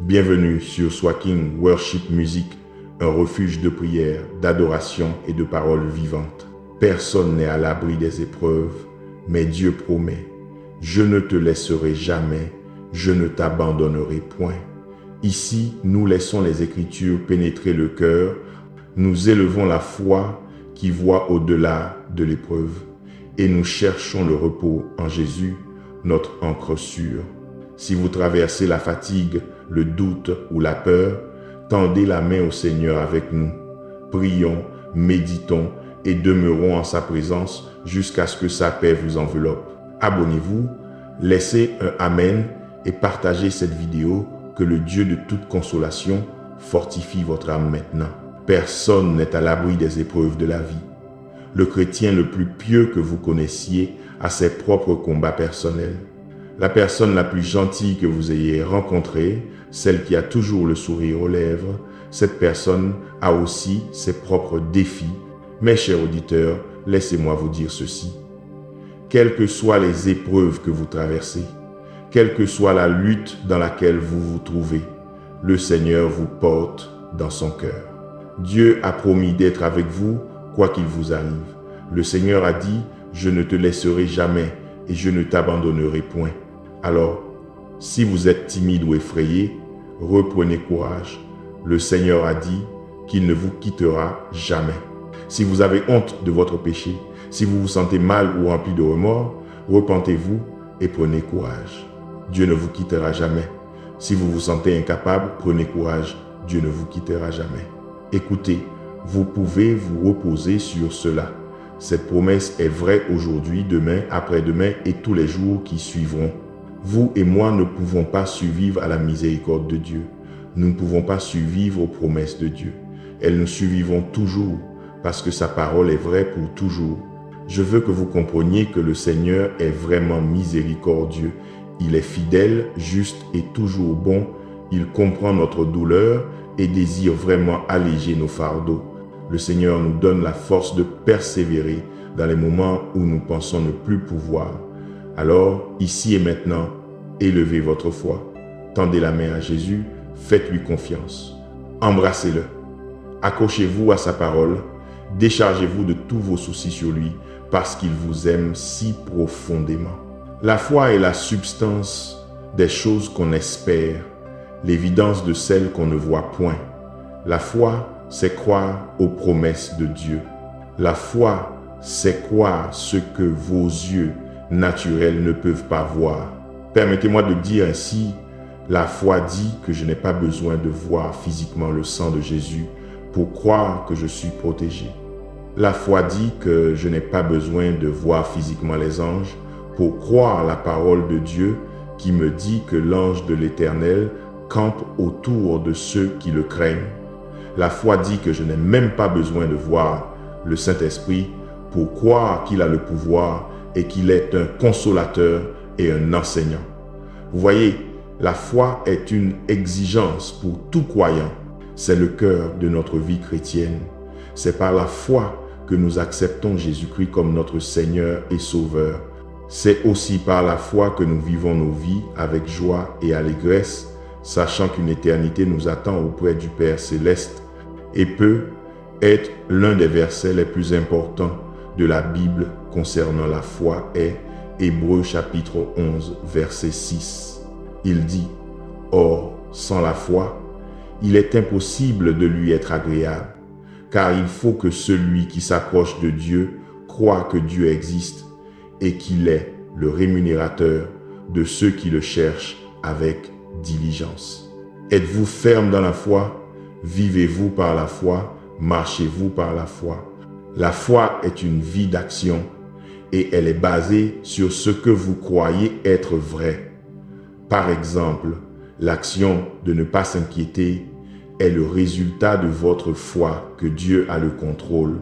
Bienvenue sur Swaking Worship Music, un refuge de prière, d'adoration et de paroles vivantes. Personne n'est à l'abri des épreuves, mais Dieu promet, « Je ne te laisserai jamais, je ne t'abandonnerai point ». Ici, nous laissons les Écritures pénétrer le cœur, nous élevons la foi qui voit au-delà de l'épreuve et nous cherchons le repos en Jésus, notre ancre sûre. Si vous traversez la fatigue, le doute ou la peur, tendez la main au Seigneur avec nous. Prions, méditons et demeurons en sa présence jusqu'à ce que sa paix vous enveloppe. Abonnez-vous, laissez un Amen et partagez cette vidéo. Que le Dieu de toute consolation fortifie votre âme maintenant. Personne n'est à l'abri des épreuves de la vie. Le chrétien le plus pieux que vous connaissiez a ses propres combats personnels. La personne la plus gentille que vous ayez rencontrée, celle qui a toujours le sourire aux lèvres, cette personne a aussi ses propres défis. Mes chers auditeurs, laissez-moi vous dire ceci. Quelles que soient les épreuves que vous traversez, quelle que soit la lutte dans laquelle vous vous trouvez, le Seigneur vous porte dans son cœur. Dieu a promis d'être avec vous, quoi qu'il vous arrive. Le Seigneur a dit, « Je ne te laisserai jamais et je ne t'abandonnerai point ». Alors, si vous êtes timide ou effrayé, reprenez courage. Le Seigneur a dit qu'il ne vous quittera jamais. Si vous avez honte de votre péché, si vous vous sentez mal ou rempli de remords, repentez-vous et prenez courage. Dieu ne vous quittera jamais. Si vous vous sentez incapable, prenez courage. Dieu ne vous quittera jamais. Écoutez, vous pouvez vous reposer sur cela. Cette promesse est vraie aujourd'hui, demain, après-demain et tous les jours qui suivront. Vous et moi ne pouvons pas survivre à la miséricorde de Dieu. Nous ne pouvons pas survivre aux promesses de Dieu. Elles nous survivront toujours parce que sa parole est vraie pour toujours. Je veux que vous compreniez que le Seigneur est vraiment miséricordieux. Il est fidèle, juste et toujours bon. Il comprend notre douleur et désire vraiment alléger nos fardeaux. Le Seigneur nous donne la force de persévérer dans les moments où nous pensons ne plus pouvoir. Alors, ici et maintenant, élevez votre foi. Tendez la main à Jésus, faites-lui confiance. Embrassez-le. Accrochez-vous à sa parole. Déchargez-vous de tous vos soucis sur lui parce qu'il vous aime si profondément. La foi est la substance des choses qu'on espère, l'évidence de celles qu'on ne voit point. La foi, c'est croire aux promesses de Dieu. La foi, c'est croire ce que vos yeux naturels ne peuvent pas voir. Permettez-moi de dire ainsi, la foi dit que je n'ai pas besoin de voir physiquement le sang de Jésus pour croire que je suis protégé. La foi dit que je n'ai pas besoin de voir physiquement les anges pour croire la parole de Dieu qui me dit que l'ange de l'Éternel campe autour de ceux qui le craignent. La foi dit que je n'ai même pas besoin de voir le Saint-Esprit pour croire qu'il a le pouvoir et qu'il est un consolateur et un enseignant. Vous voyez, la foi est une exigence pour tout croyant. C'est le cœur de notre vie chrétienne. C'est par la foi que nous acceptons Jésus-Christ comme notre Seigneur et Sauveur. C'est aussi par la foi que nous vivons nos vies avec joie et allégresse, sachant qu'une éternité nous attend auprès du Père Céleste et peut être l'un des versets les plus importants de la Bible concernant la foi est Hébreux chapitre 11, verset 6. Il dit, « Or, sans la foi, il est impossible de lui être agréable, car il faut que celui qui s'approche de Dieu croit que Dieu existe et qu'il est le rémunérateur de ceux qui le cherchent avec diligence. » Êtes-vous ferme dans la foi? Vivez-vous par la foi? Marchez-vous par la foi? La foi est une vie d'action et elle est basée sur ce que vous croyez être vrai. Par exemple, l'action de ne pas s'inquiéter est le résultat de votre foi que Dieu a le contrôle.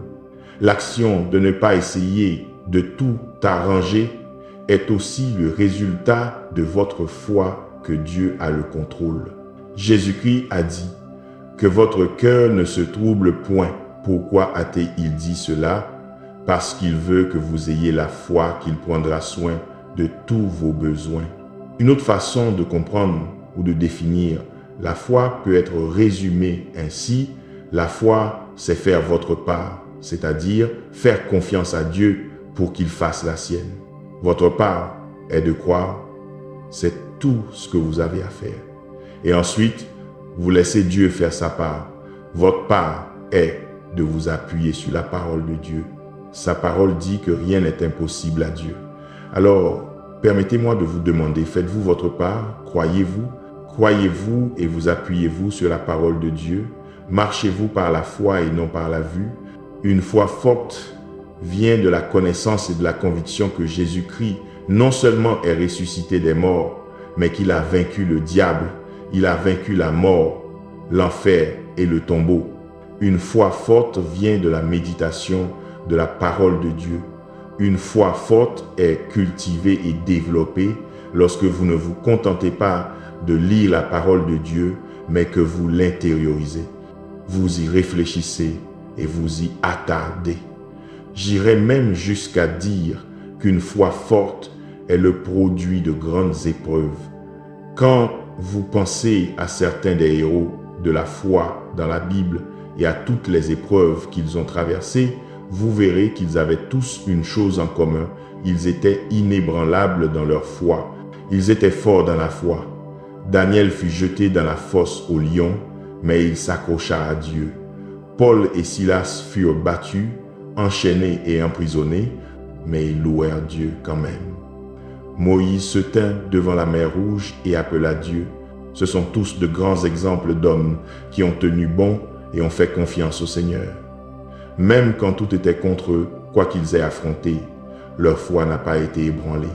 L'action de ne pas essayer de tout arranger est aussi le résultat de votre foi que Dieu a le contrôle. Jésus-Christ a dit que votre cœur ne se trouble point. Pourquoi a-t-il dit cela? Parce qu'il veut que vous ayez la foi qu'il prendra soin de tous vos besoins. Une autre façon de comprendre ou de définir La foi peut être résumée ainsi. La foi, c'est faire votre part, c'est-à-dire faire confiance à Dieu pour qu'il fasse la sienne. Votre part est de croire, c'est tout ce que vous avez à faire. Et ensuite, vous laissez Dieu faire sa part. Votre part est de vous appuyer sur la parole de Dieu. Sa parole dit que rien n'est impossible à Dieu. Alors, permettez-moi de vous demander, faites-vous votre part? Croyez-vous? Croyez-vous et vous appuyez-vous sur la parole de Dieu? Marchez-vous par la foi et non par la vue? Une foi forte vient de la connaissance et de la conviction que Jésus-Christ non seulement est ressuscité des morts, mais qu'il a vaincu le diable, il a vaincu la mort, l'enfer et le tombeau. Une foi forte vient de la méditation de la parole de Dieu. Une foi forte est cultivée et développée lorsque vous ne vous contentez pas de lire la parole de Dieu, mais que vous l'intériorisez. Vous y réfléchissez et vous y attardez. J'irais même jusqu'à dire qu'une foi forte est le produit de grandes épreuves. Quand vous pensez à certains des héros de la foi dans la Bible et à toutes les épreuves qu'ils ont traversées, vous verrez qu'ils avaient tous une chose en commun. Ils étaient inébranlables dans leur foi. Ils étaient forts dans la foi. Daniel fut jeté dans la fosse aux lions, mais il s'accrocha à Dieu. Paul et Silas furent battus, enchaînés et emprisonnés, mais ils louèrent Dieu quand même. Moïse se tint devant la mer Rouge et appela Dieu. Ce sont tous de grands exemples d'hommes qui ont tenu bon et ont fait confiance au Seigneur. Même quand tout était contre eux, quoi qu'ils aient affronté, leur foi n'a pas été ébranlée.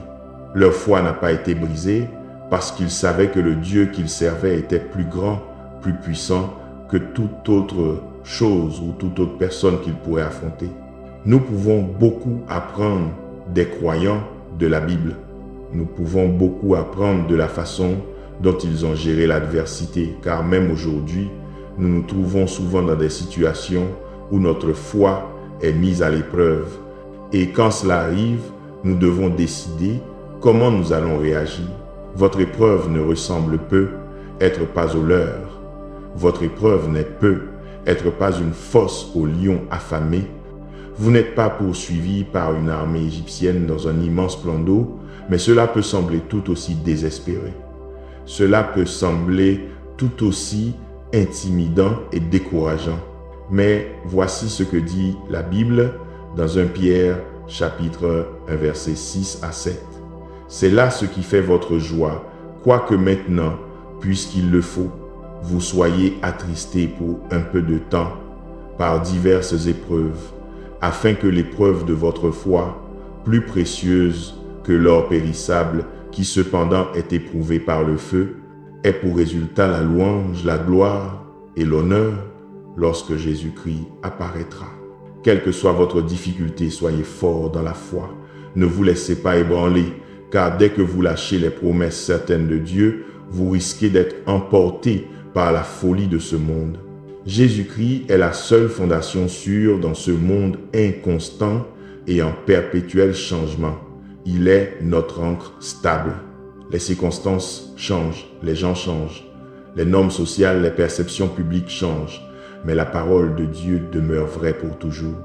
Leur foi n'a pas été brisée parce qu'ils savaient que le Dieu qu'ils servaient était plus grand, plus puissant que toute autre chose ou toute autre personne qu'ils pourraient affronter. Nous pouvons beaucoup apprendre des croyants de la Bible. Nous pouvons beaucoup apprendre de la façon dont ils ont géré l'adversité, car même aujourd'hui, nous nous trouvons souvent dans des situations où notre foi est mise à l'épreuve. Et quand cela arrive, nous devons décider comment nous allons réagir. Votre épreuve ne ressemble peu être pas au leur. Votre épreuve n'est peu être pas une fosse aux lions affamés. Vous n'êtes pas poursuivi par une armée égyptienne dans un immense plan d'eau, mais cela peut sembler tout aussi désespéré. Cela peut sembler tout aussi intimidant et décourageant. Mais voici ce que dit la Bible dans 1 Pierre chapitre 1 versets 6 à 7. C'est là ce qui fait votre joie, quoique maintenant, puisqu'il le faut, vous soyez attristés pour un peu de temps par diverses épreuves, afin que l'épreuve de votre foi, plus précieuse que l'or périssable, qui cependant est éprouvé par le feu, ait pour résultat la louange, la gloire et l'honneur lorsque Jésus-Christ apparaîtra. Quelle que soit votre difficulté, soyez forts dans la foi. Ne vous laissez pas ébranler, car dès que vous lâchez les promesses certaines de Dieu, vous risquez d'être emportés par la folie de ce monde. Jésus-Christ est la seule fondation sûre dans ce monde inconstant et en perpétuel changement. Il est notre ancre stable. Les circonstances changent, les gens changent, les normes sociales, les perceptions publiques changent, mais la parole de Dieu demeure vraie pour toujours.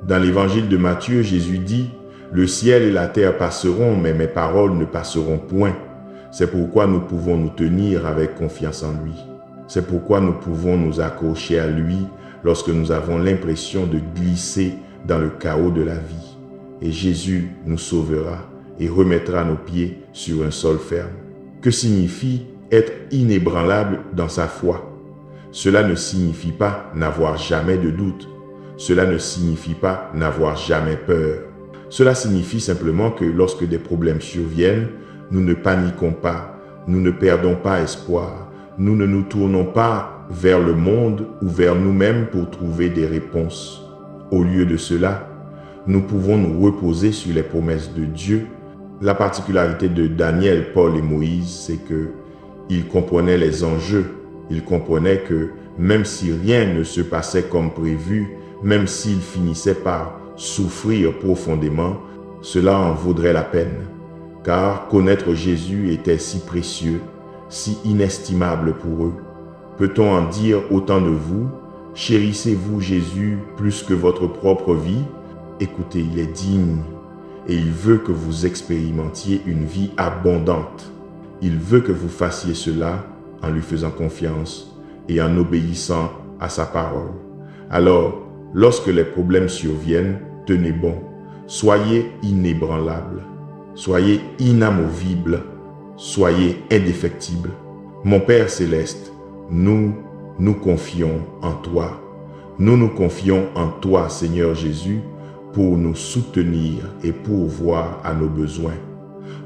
Dans l'évangile de Matthieu, Jésus dit « Le ciel et la terre passeront, mais mes paroles ne passeront point. » C'est pourquoi nous pouvons nous tenir avec confiance en lui. C'est pourquoi nous pouvons nous accrocher à lui lorsque nous avons l'impression de glisser dans le chaos de la vie. Et Jésus nous sauvera et remettra nos pieds sur un sol ferme. Que signifie être inébranlable dans sa foi? Cela ne signifie pas n'avoir jamais de doute. Cela ne signifie pas n'avoir jamais peur. Cela signifie simplement que lorsque des problèmes surviennent, nous ne paniquons pas, nous ne perdons pas espoir, nous ne nous tournons pas vers le monde ou vers nous-mêmes pour trouver des réponses. Au lieu de cela, nous pouvons nous reposer sur les promesses de Dieu. La particularité de Daniel, Paul et Moïse, c'est qu'ils comprenaient les enjeux. Ils comprenaient que même si rien ne se passait comme prévu, même s'ils finissaient par souffrir profondément, cela en vaudrait la peine. Car connaître Jésus était si précieux, si inestimable pour eux. Peut-on en dire autant de vous? Chérissez-vous Jésus plus que votre propre vie? Écoutez, il est digne et il veut que vous expérimentiez une vie abondante. Il veut que vous fassiez cela en lui faisant confiance et en obéissant à sa parole. Alors, lorsque les problèmes surviennent, tenez bon, soyez inébranlables, soyez inamovibles, soyez indéfectibles. Mon Père céleste, nous nous confions en toi. Nous nous confions en toi, Seigneur Jésus, pour nous soutenir et pourvoir à nos besoins.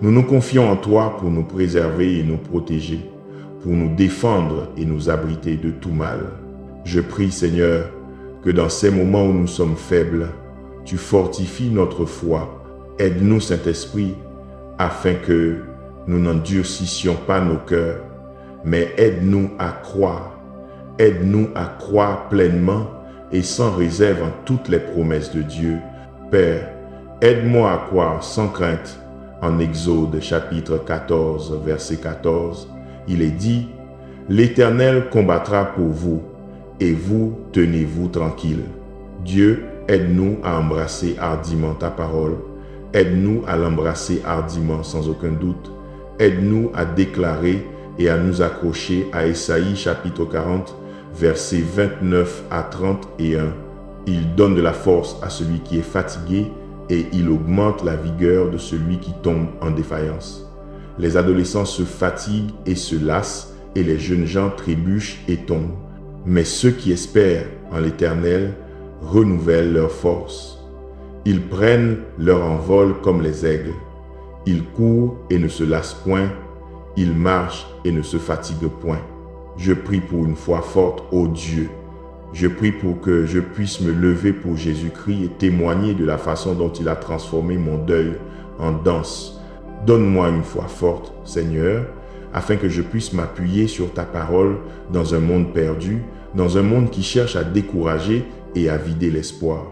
Nous nous confions en toi pour nous préserver et nous protéger, pour nous défendre et nous abriter de tout mal. Je prie, Seigneur, que dans ces moments où nous sommes faibles, tu fortifies notre foi. Aide-nous, Saint-Esprit, afin que nous n'endurcissions pas nos cœurs, mais aide-nous à croire. Aide-nous à croire pleinement et sans réserve en toutes les promesses de Dieu. Père, aide-moi à croire sans crainte. En Exode chapitre 14, verset 14, il est dit « L'Éternel combattra pour vous, et vous tenez-vous tranquille. » Dieu, aide-nous à embrasser hardiment ta parole. Aide-nous à l'embrasser hardiment sans aucun doute. Aide-nous à déclarer et à nous accrocher à Ésaïe chapitre 40, versets 29 à 31. Il donne de la force à celui qui est fatigué et il augmente la vigueur de celui qui tombe en défaillance. Les adolescents se fatiguent et se lassent et les jeunes gens trébuchent et tombent. Mais ceux qui espèrent en l'Éternel renouvellent leur force. Ils prennent leur envol comme les aigles. Ils courent et ne se lassent point. Ils marchent et ne se fatiguent point. Je prie pour une foi forte, ô Dieu. Je prie pour que je puisse me lever pour Jésus-Christ et témoigner de la façon dont il a transformé mon deuil en danse. Donne-moi une foi forte, Seigneur, afin que je puisse m'appuyer sur ta parole dans un monde perdu, dans un monde qui cherche à décourager et à vider l'espoir.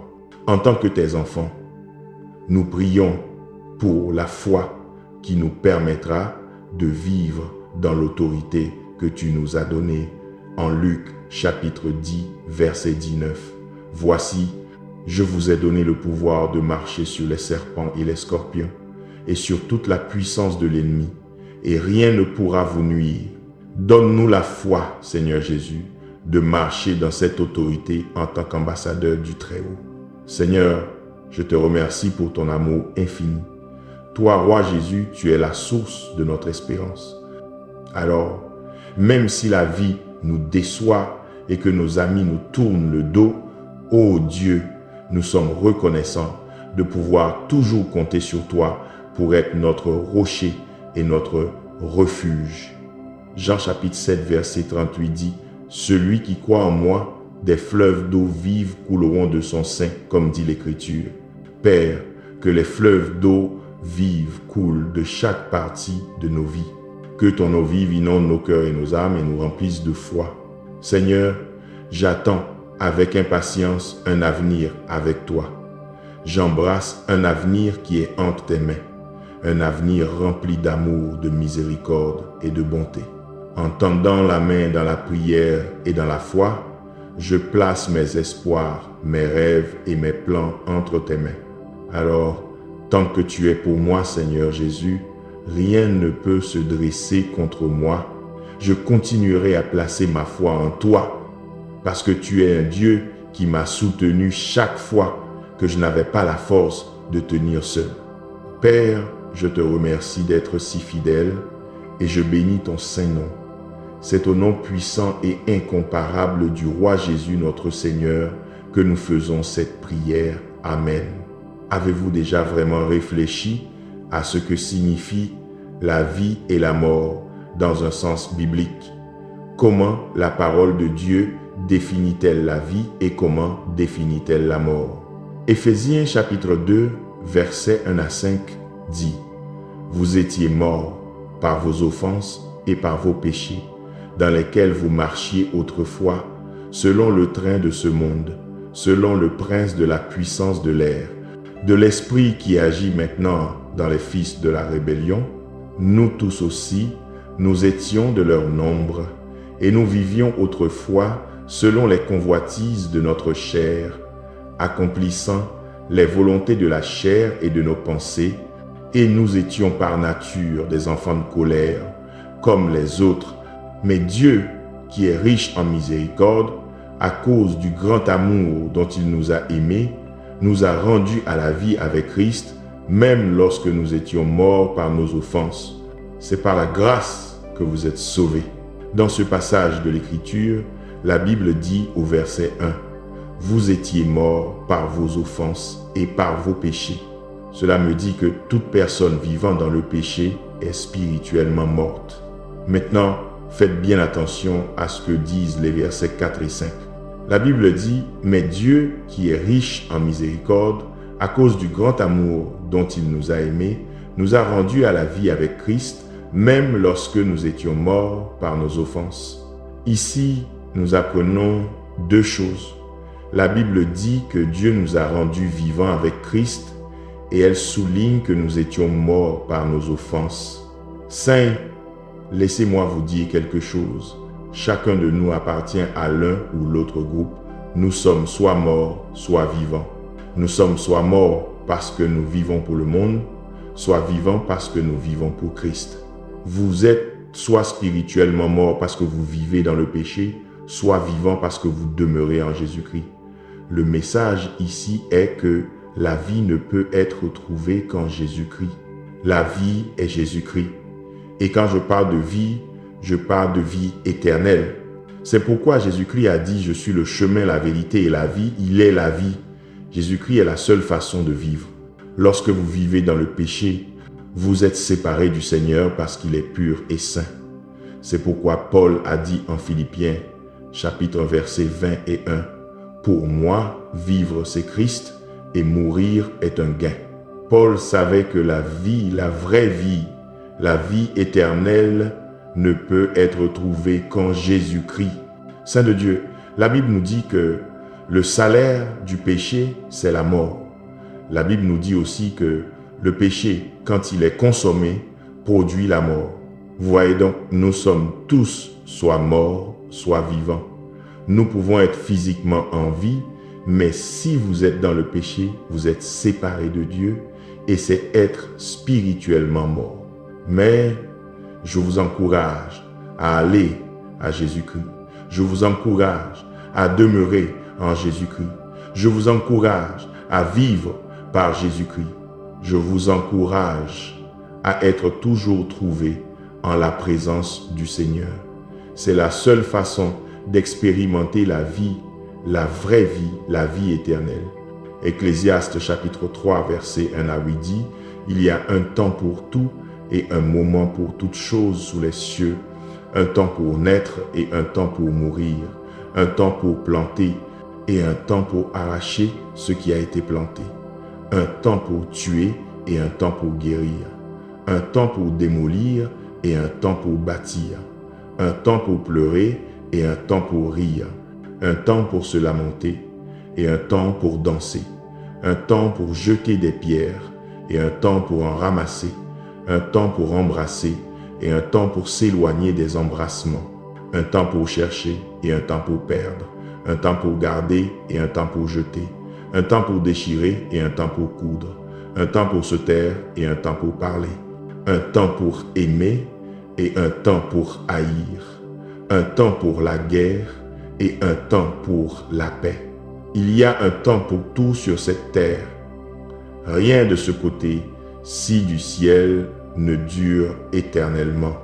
En tant que tes enfants, nous prions pour la foi qui nous permettra de vivre dans l'autorité que tu nous as donnée. En Luc chapitre 10, verset 19. Voici, je vous ai donné le pouvoir de marcher sur les serpents et les scorpions et sur toute la puissance de l'ennemi, et rien ne pourra vous nuire. Donne-nous la foi, Seigneur Jésus, de marcher dans cette autorité en tant qu'ambassadeur du Très-Haut. Seigneur, je te remercie pour ton amour infini. Toi, Roi Jésus, tu es la source de notre espérance. Alors, même si la vie nous déçoit et que nos amis nous tournent le dos, ô Dieu, nous sommes reconnaissants de pouvoir toujours compter sur toi pour être notre rocher et notre refuge. Jean chapitre 7, verset 38 dit « Celui qui croit en moi, des fleuves d'eau vive couleront de son sein, comme dit l'Écriture. » Père, que les fleuves d'eau vive coulent de chaque partie de nos vies. Que ton eau vive inonde nos cœurs et nos âmes et nous remplisse de foi. Seigneur, j'attends avec impatience un avenir avec toi. J'embrasse un avenir qui est entre tes mains, un avenir rempli d'amour, de miséricorde et de bonté. En tendant la main dans la prière et dans la foi, je place mes espoirs, mes rêves et mes plans entre tes mains. Alors, tant que tu es pour moi, Seigneur Jésus, rien ne peut se dresser contre moi. Je continuerai à placer ma foi en toi, parce que tu es un Dieu qui m'a soutenu chaque fois que je n'avais pas la force de tenir seul. Père, je te remercie d'être si fidèle et je bénis ton saint nom. C'est au nom puissant et incomparable du Roi Jésus notre Seigneur que nous faisons cette prière. Amen. Avez-vous déjà vraiment réfléchi à ce que signifie la vie et la mort dans un sens biblique? Comment la parole de Dieu définit-elle la vie et comment définit-elle la mort? Éphésiens chapitre 2, versets 1 à 5 dit « Vous étiez morts par vos offenses et par vos péchés, dans lesquels vous marchiez autrefois, selon le train de ce monde, selon le prince de la puissance de l'air, de l'esprit qui agit maintenant dans les fils de la rébellion. Nous tous aussi, nous étions de leur nombre, et nous vivions autrefois selon les convoitises de notre chair, accomplissant les volontés de la chair et de nos pensées, et nous étions par nature des enfants de colère, comme les autres. Mais Dieu, qui est riche en miséricorde, à cause du grand amour dont il nous a aimés, nous a rendus à la vie avec Christ, même lorsque nous étions morts par nos offenses. C'est par la grâce que vous êtes sauvés. Dans ce passage de l'Écriture, la Bible dit au verset 1, « Vous étiez morts par vos offenses et par vos péchés. » Cela me dit que toute personne vivant dans le péché est spirituellement morte. Maintenant, faites bien attention à ce que disent les versets 4 et 5. La Bible dit, « Mais Dieu, qui est riche en miséricorde, à cause du grand amour dont il nous a aimés, nous a rendus à la vie avec Christ, même lorsque nous étions morts par nos offenses. » Ici, nous apprenons deux choses. La Bible dit que Dieu nous a rendus vivants avec Christ et elle souligne que nous étions morts par nos offenses. Saints, laissez-moi vous dire quelque chose. Chacun de nous appartient à l'un ou l'autre groupe. Nous sommes soit morts, soit vivants. Nous sommes soit morts parce que nous vivons pour le monde, soit vivants parce que nous vivons pour Christ. Vous êtes soit spirituellement morts parce que vous vivez dans le péché, soit vivants parce que vous demeurez en Jésus-Christ. Le message ici est que la vie ne peut être trouvée qu'en Jésus-Christ. La vie est Jésus-Christ. Et quand je parle de vie, je parle de vie éternelle. C'est pourquoi Jésus-Christ a dit « Je suis le chemin, la vérité et la vie ». Il est la vie. Jésus-Christ est la seule façon de vivre. Lorsque vous vivez dans le péché, vous êtes séparés du Seigneur parce qu'il est pur et saint. C'est pourquoi Paul a dit en Philippiens, chapitre 1, versets 20 et 1, « Pour moi, vivre c'est Christ et mourir est un gain. » Paul savait que la vie, la vraie vie, la vie éternelle ne peut être trouvée qu'en Jésus-Christ. Saint de Dieu, la Bible nous dit que le salaire du péché, c'est la mort. La Bible nous dit aussi que le péché, quand il est consommé, produit la mort. Vous voyez donc, nous sommes tous soit morts, soit vivants. Nous pouvons être physiquement en vie, mais si vous êtes dans le péché, vous êtes séparés de Dieu et c'est être spirituellement mort. Mais je vous encourage à aller à Jésus-Christ. Je vous encourage à demeurer en Jésus-Christ. Je vous encourage à vivre par Jésus-Christ. Je vous encourage à être toujours trouvé en la présence du Seigneur. C'est la seule façon d'expérimenter la vie, la vraie vie, la vie éternelle. Ecclésiaste chapitre 3, verset 1 à 8 dit, « Il y a un temps pour tout et un moment pour toutes choses sous les cieux, un temps pour naître et un temps pour mourir, un temps pour planter et un temps pour arracher ce qui a été planté, un temps pour tuer et un temps pour guérir, un temps pour démolir et un temps pour bâtir, un temps pour pleurer et un temps pour rire, un temps pour se lamenter et un temps pour danser, un temps pour jeter des pierres et un temps pour en ramasser, un temps pour embrasser et un temps pour s'éloigner des embrassements, un temps pour chercher et un temps pour perdre, un temps pour garder et un temps pour jeter, un temps pour déchirer et un temps pour coudre, un temps pour se taire et un temps pour parler, un temps pour aimer et un temps pour haïr, un temps pour la guerre et un temps pour la paix. Il y a un temps pour tout sur cette terre. Rien de ce côté-ci du ciel ne dure éternellement.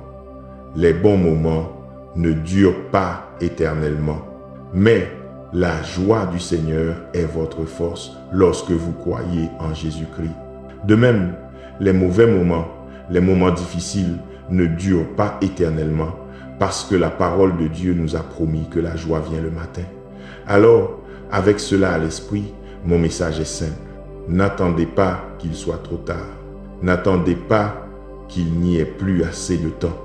Les bons moments ne durent pas éternellement. Mais la joie du Seigneur est votre force lorsque vous croyez en Jésus-Christ. De même, les mauvais moments, les moments difficiles ne durent pas éternellement parce que la parole de Dieu nous a promis que la joie vient le matin. Alors, avec cela à l'esprit, mon message est simple. N'attendez pas qu'il soit trop tard. N'attendez pas qu'il n'y ait plus assez de temps.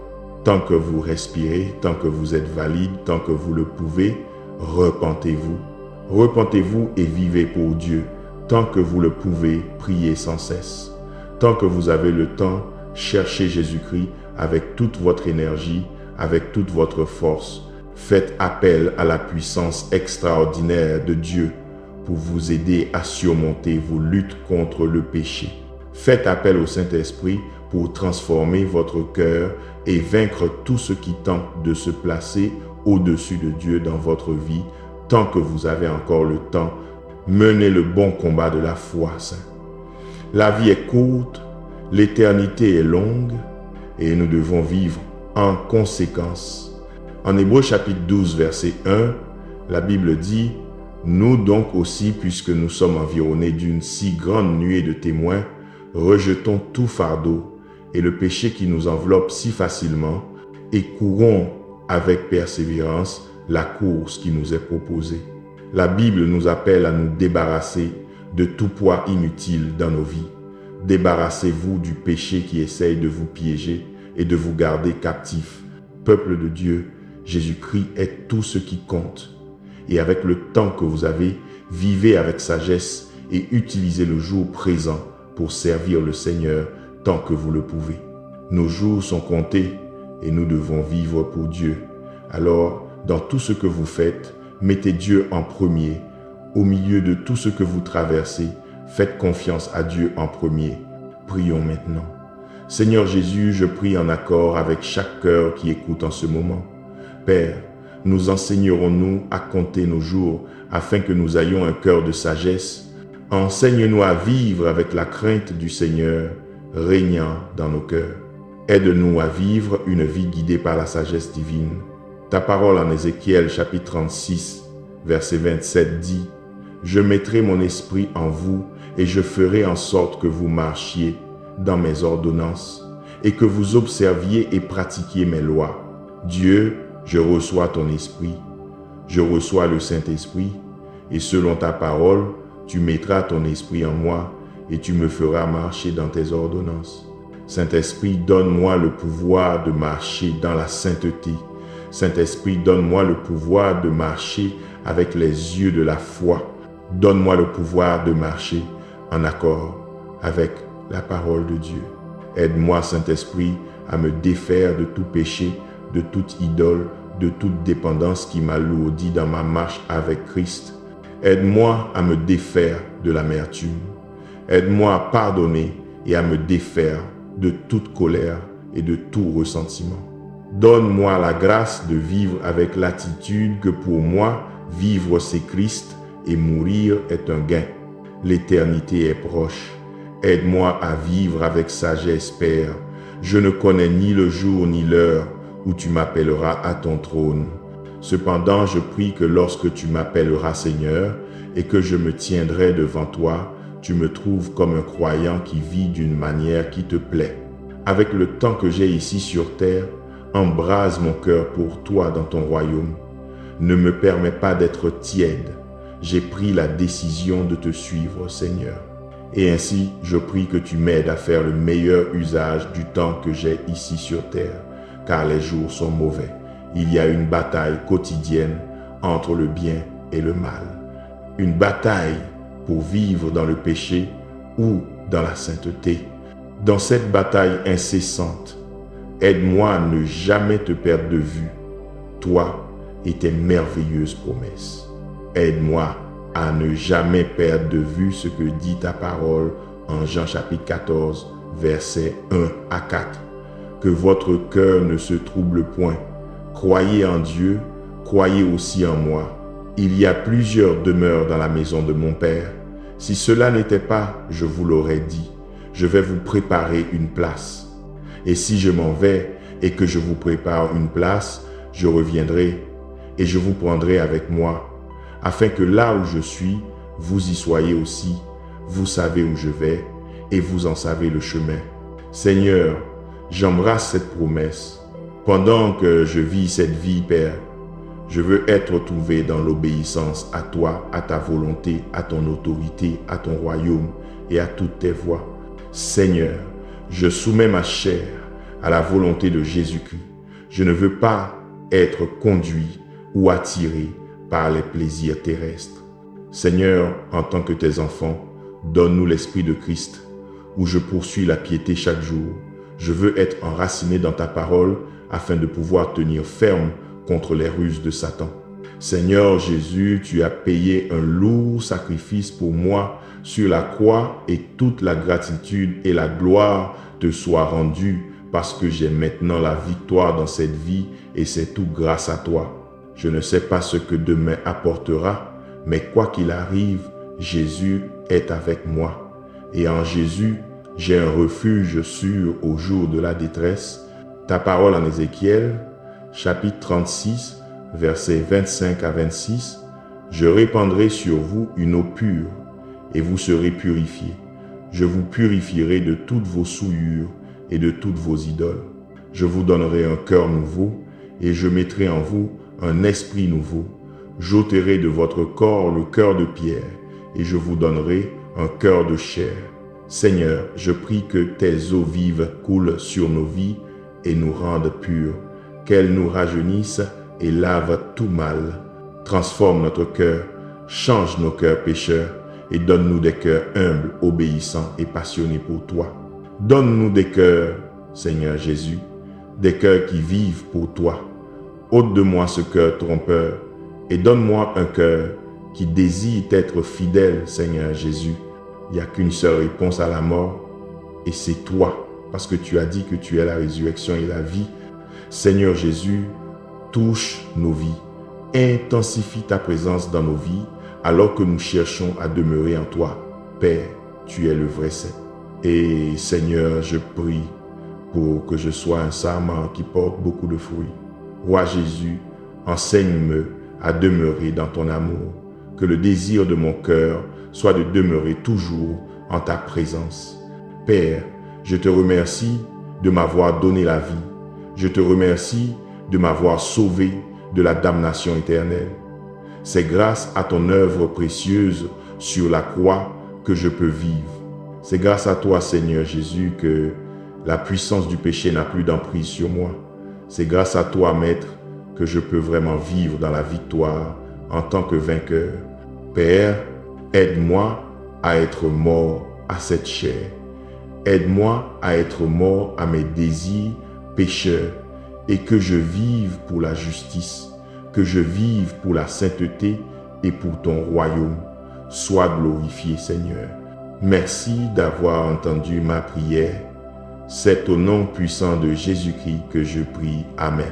Tant que vous respirez, tant que vous êtes valide, tant que vous le pouvez, repentez-vous. Repentez-vous et vivez pour Dieu. Tant que vous le pouvez, priez sans cesse. Tant que vous avez le temps, cherchez Jésus-Christ avec toute votre énergie, avec toute votre force. Faites appel à la puissance extraordinaire de Dieu pour vous aider à surmonter vos luttes contre le péché. Faites appel au Saint-Esprit pour transformer votre cœur et vaincre tout ce qui tente de se placer au-dessus de Dieu dans votre vie. Tant que vous avez encore le temps, menez le bon combat de la foi, saint. La vie est courte, l'éternité est longue et nous devons vivre en conséquence. En Hébreux chapitre 12, verset 1, la Bible dit « Nous donc aussi, puisque nous sommes environnés d'une si grande nuée de témoins, rejetons tout fardeau et le péché qui nous enveloppe si facilement et courons avec persévérance la course qui nous est proposée. » La Bible nous appelle à nous débarrasser de tout poids inutile dans nos vies. Débarrassez-vous du péché qui essaye de vous piéger et de vous garder captifs. Peuple de Dieu, Jésus-Christ est tout ce qui compte. Et avec le temps que vous avez, vivez avec sagesse et utilisez le jour présent pour servir le Seigneur tant que vous le pouvez. Nos jours sont comptés et nous devons vivre pour Dieu. Alors, dans tout ce que vous faites, mettez Dieu en premier. Au milieu de tout ce que vous traversez, faites confiance à Dieu en premier. Prions maintenant. Seigneur Jésus, je prie en accord avec chaque cœur qui écoute en ce moment. Père, nous enseignerons-nous à compter nos jours afin que nous ayons un cœur de sagesse. Enseigne-nous à vivre avec la crainte du Seigneur, régnant dans nos cœurs. Aide-nous à vivre une vie guidée par la sagesse divine. Ta parole en Ézéchiel chapitre 36, verset 27 dit « Je mettrai mon esprit en vous et je ferai en sorte que vous marchiez dans mes ordonnances et que vous observiez et pratiquiez mes lois. Dieu, je reçois ton esprit, je reçois le Saint-Esprit et selon ta parole, tu mettras ton esprit en moi et tu me feras marcher dans tes ordonnances. Saint-Esprit, donne-moi le pouvoir de marcher dans la sainteté. Saint-Esprit, donne-moi le pouvoir de marcher avec les yeux de la foi. Donne-moi le pouvoir de marcher en accord avec la parole de Dieu. Aide-moi, Saint-Esprit, à me défaire de tout péché, de toute idole, de toute dépendance qui m'alourdit dans ma marche avec Christ. Aide-moi à me défaire de l'amertume. Aide-moi à pardonner et à me défaire de toute colère et de tout ressentiment. Donne-moi la grâce de vivre avec l'attitude que pour moi, vivre c'est Christ et mourir est un gain. L'éternité est proche. Aide-moi à vivre avec sagesse, Père. Je ne connais ni le jour ni l'heure où tu m'appelleras à ton trône. Cependant, je prie que lorsque tu m'appelleras Seigneur et que je me tiendrai devant toi, tu me trouves comme un croyant qui vit d'une manière qui te plaît. Avec le temps que j'ai ici sur terre, embrase mon cœur pour toi dans ton royaume. Ne me permets pas d'être tiède. J'ai pris la décision de te suivre, Seigneur. Et ainsi, je prie que tu m'aides à faire le meilleur usage du temps que j'ai ici sur terre, car les jours sont mauvais. Il y a une bataille quotidienne entre le bien et le mal. Une bataille pour vivre dans le péché ou dans la sainteté. Dans cette bataille incessante, aide-moi à ne jamais te perdre de vue, toi et tes merveilleuses promesses. Aide-moi à ne jamais perdre de vue ce que dit ta parole en Jean chapitre 14, versets 1 à 4. Que votre cœur ne se trouble point. Croyez en Dieu, croyez aussi en moi. Il y a plusieurs demeures dans la maison de mon Père. Si cela n'était pas, je vous l'aurais dit. Je vais vous préparer une place. Et si je m'en vais et que je vous prépare une place, je reviendrai et je vous prendrai avec moi, afin que là où je suis, vous y soyez aussi. Vous savez où je vais et vous en savez le chemin. Seigneur, j'embrasse cette promesse. Pendant que je vis cette vie, Père, je veux être trouvé dans l'obéissance à toi, à ta volonté, à ton autorité, à ton royaume et à toutes tes voies. Seigneur, je soumets ma chair à la volonté de Jésus-Christ. Je ne veux pas être conduit ou attiré par les plaisirs terrestres. Seigneur, en tant que tes enfants, donne-nous l'esprit de Christ, où je poursuis la piété chaque jour. Je veux être enraciné dans ta parole afin de pouvoir tenir ferme contre les ruses de Satan. Seigneur Jésus, tu as payé un lourd sacrifice pour moi sur la croix et toute la gratitude et la gloire te soient rendues parce que j'ai maintenant la victoire dans cette vie et c'est tout grâce à toi. Je ne sais pas ce que demain apportera, mais quoi qu'il arrive, Jésus est avec moi. Et en Jésus, j'ai un refuge sûr au jour de la détresse. Ta parole en Ézéchiel, chapitre 36, versets 25 à 26, « Je répandrai sur vous une eau pure, et vous serez purifiés. Je vous purifierai de toutes vos souillures et de toutes vos idoles. Je vous donnerai un cœur nouveau, et je mettrai en vous un esprit nouveau. J'ôterai de votre corps le cœur de pierre, et je vous donnerai un cœur de chair. Seigneur, je prie que tes eaux vives coulent sur nos vies et nous rendent purs, qu'elles nous rajeunissent et lavent tout mal. Transforme notre cœur, change nos cœurs pécheurs et donne-nous des cœurs humbles, obéissants et passionnés pour toi. Donne-nous des cœurs, Seigneur Jésus, des cœurs qui vivent pour toi. Ôte de moi ce cœur trompeur et donne-moi un cœur qui désire être fidèle, Seigneur Jésus. Il n'y a qu'une seule réponse à la mort et c'est toi, parce que tu as dit que tu es la résurrection et la vie. Seigneur Jésus, touche nos vies, intensifie ta présence dans nos vies alors que nous cherchons à demeurer en toi. Père, tu es le vrai cep. Et Seigneur, je prie pour que je sois un sarment qui porte beaucoup de fruits. Roi Jésus, enseigne-moi à demeurer dans ton amour, que le désir de mon cœur soit de demeurer toujours en ta présence. Père, je te remercie de m'avoir donné la vie. Je te remercie de m'avoir sauvé de la damnation éternelle. C'est grâce à ton œuvre précieuse sur la croix que je peux vivre. C'est grâce à toi, Seigneur Jésus, que la puissance du péché n'a plus d'emprise sur moi. C'est grâce à toi, Maître, que je peux vraiment vivre dans la victoire en tant que vainqueur. Père, aide-moi à être mort à cette chair. Aide-moi à être mort à mes désirs pécheurs et que je vive pour la justice, que je vive pour la sainteté et pour ton royaume. Sois glorifié, Seigneur. Merci d'avoir entendu ma prière. C'est au nom puissant de Jésus-Christ que je prie. Amen.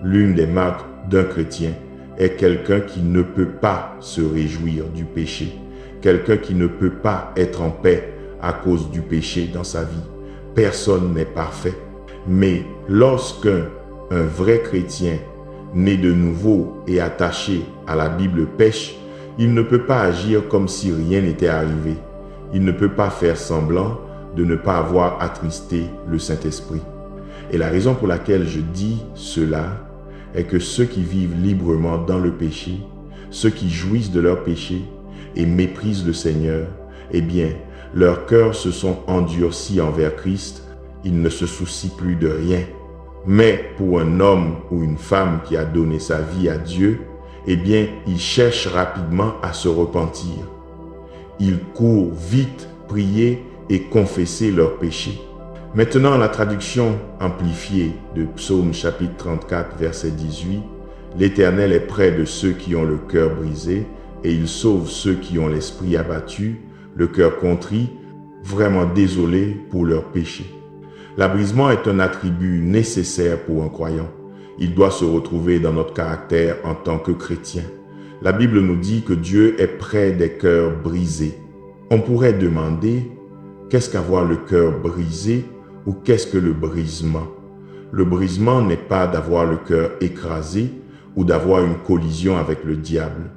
L'une des marques d'un chrétien est quelqu'un qui ne peut pas se réjouir du péché, quelqu'un qui ne peut pas être en paix à cause du péché dans sa vie. Personne n'est parfait. Mais lorsqu'un vrai chrétien né de nouveau et attaché à la Bible pêche, il ne peut pas agir comme si rien n'était arrivé. Il ne peut pas faire semblant de ne pas avoir attristé le Saint-Esprit. Et la raison pour laquelle je dis cela est que ceux qui vivent librement dans le péché, ceux qui jouissent de leur péché et méprisent le Seigneur, eh bien, leurs cœurs se sont endurcis envers Christ, ils ne se soucient plus de rien. Mais pour un homme ou une femme qui a donné sa vie à Dieu, eh bien, ils cherchent rapidement à se repentir. Ils courent vite prier et confesser leurs péchés. Maintenant, la traduction amplifiée de Psaume chapitre 34, verset 18, « L'Éternel est près de ceux qui ont le cœur brisé et il sauve ceux qui ont l'esprit abattu, le cœur contrit, vraiment désolé pour leurs péchés. » L'abrisement est un attribut nécessaire pour un croyant. Il doit se retrouver dans notre caractère en tant que chrétien. La Bible nous dit que Dieu est près des cœurs brisés. On pourrait demander, qu'est-ce qu'avoir le cœur brisé ou qu'est-ce que le brisement? Le brisement n'est pas d'avoir le cœur écrasé ou d'avoir une collision avec le diable.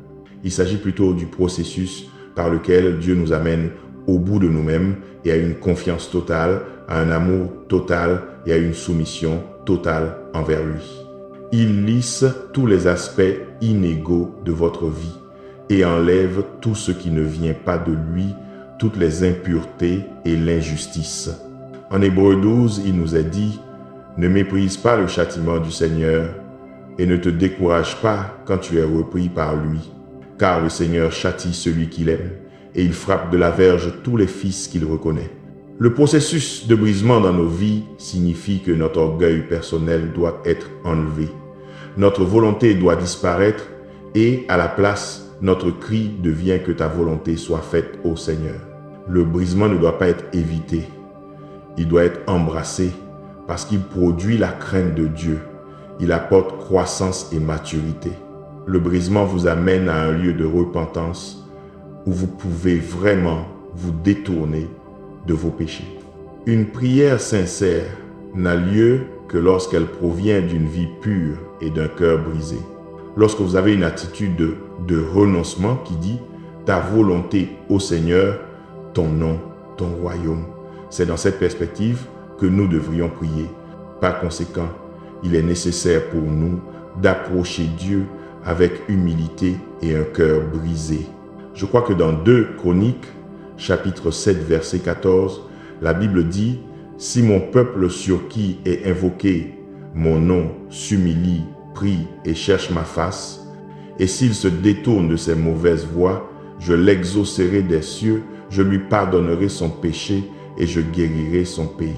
Il s'agit plutôt du processus par lequel Dieu nous amène au bout de nous-mêmes et à une confiance totale, à un amour total et à une soumission totale envers lui. Il lisse tous les aspects inégaux de votre vie et enlève tout ce qui ne vient pas de lui, toutes les impuretés et l'injustice. En Hébreux 12, il nous est dit « Ne méprise pas le châtiment du Seigneur et ne te décourage pas quand tu es repris par lui, car le Seigneur châtie celui qu'il aime et il frappe de la verge tous les fils qu'il reconnaît. » Le processus de brisement dans nos vies signifie que notre orgueil personnel doit être enlevé. Notre volonté doit disparaître et à la place, notre cri devient que ta volonté soit faite, ô Seigneur. Le brisement ne doit pas être évité. Il doit être embrassé parce qu'il produit la crainte de Dieu. Il apporte croissance et maturité. Le brisement vous amène à un lieu de repentance où vous pouvez vraiment vous détourner de vos péchés. Une prière sincère n'a lieu que lorsqu'elle provient d'une vie pure et d'un cœur brisé. Lorsque vous avez une attitude de renoncement qui dit « Ta volonté, ô Seigneur, ton nom, ton royaume », c'est dans cette perspective que nous devrions prier. Par conséquent, il est nécessaire pour nous d'approcher Dieu avec humilité et un cœur brisé. Je crois que dans 2 Chroniques, chapitre 7, verset 14, la Bible dit « Si mon peuple sur qui est invoqué mon nom s'humilie, prie et cherche ma face, et s'il se détourne de ses mauvaises voies, je l'exaucerai des cieux, je lui pardonnerai son péché et je guérirai son pays. »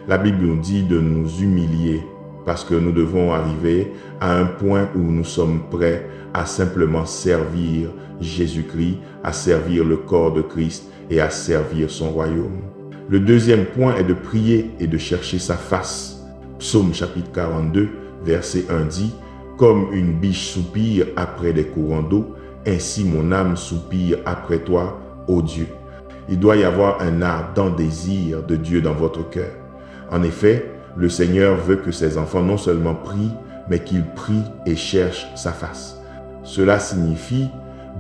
La Bible nous dit de nous humilier parce que nous devons arriver à un point où nous sommes prêts à simplement servir Jésus-Christ, à servir le corps de Christ et à servir son royaume. Le deuxième point est de prier et de chercher sa face. Psaume chapitre 42, verset 1 dit « Comme une biche soupire après des courants d'eau, ainsi mon âme soupire après toi, ô Dieu. » Il doit y avoir un ardent désir de Dieu dans votre cœur. En effet, le Seigneur veut que ses enfants non seulement prient, mais qu'ils prient et cherchent sa face. Cela signifie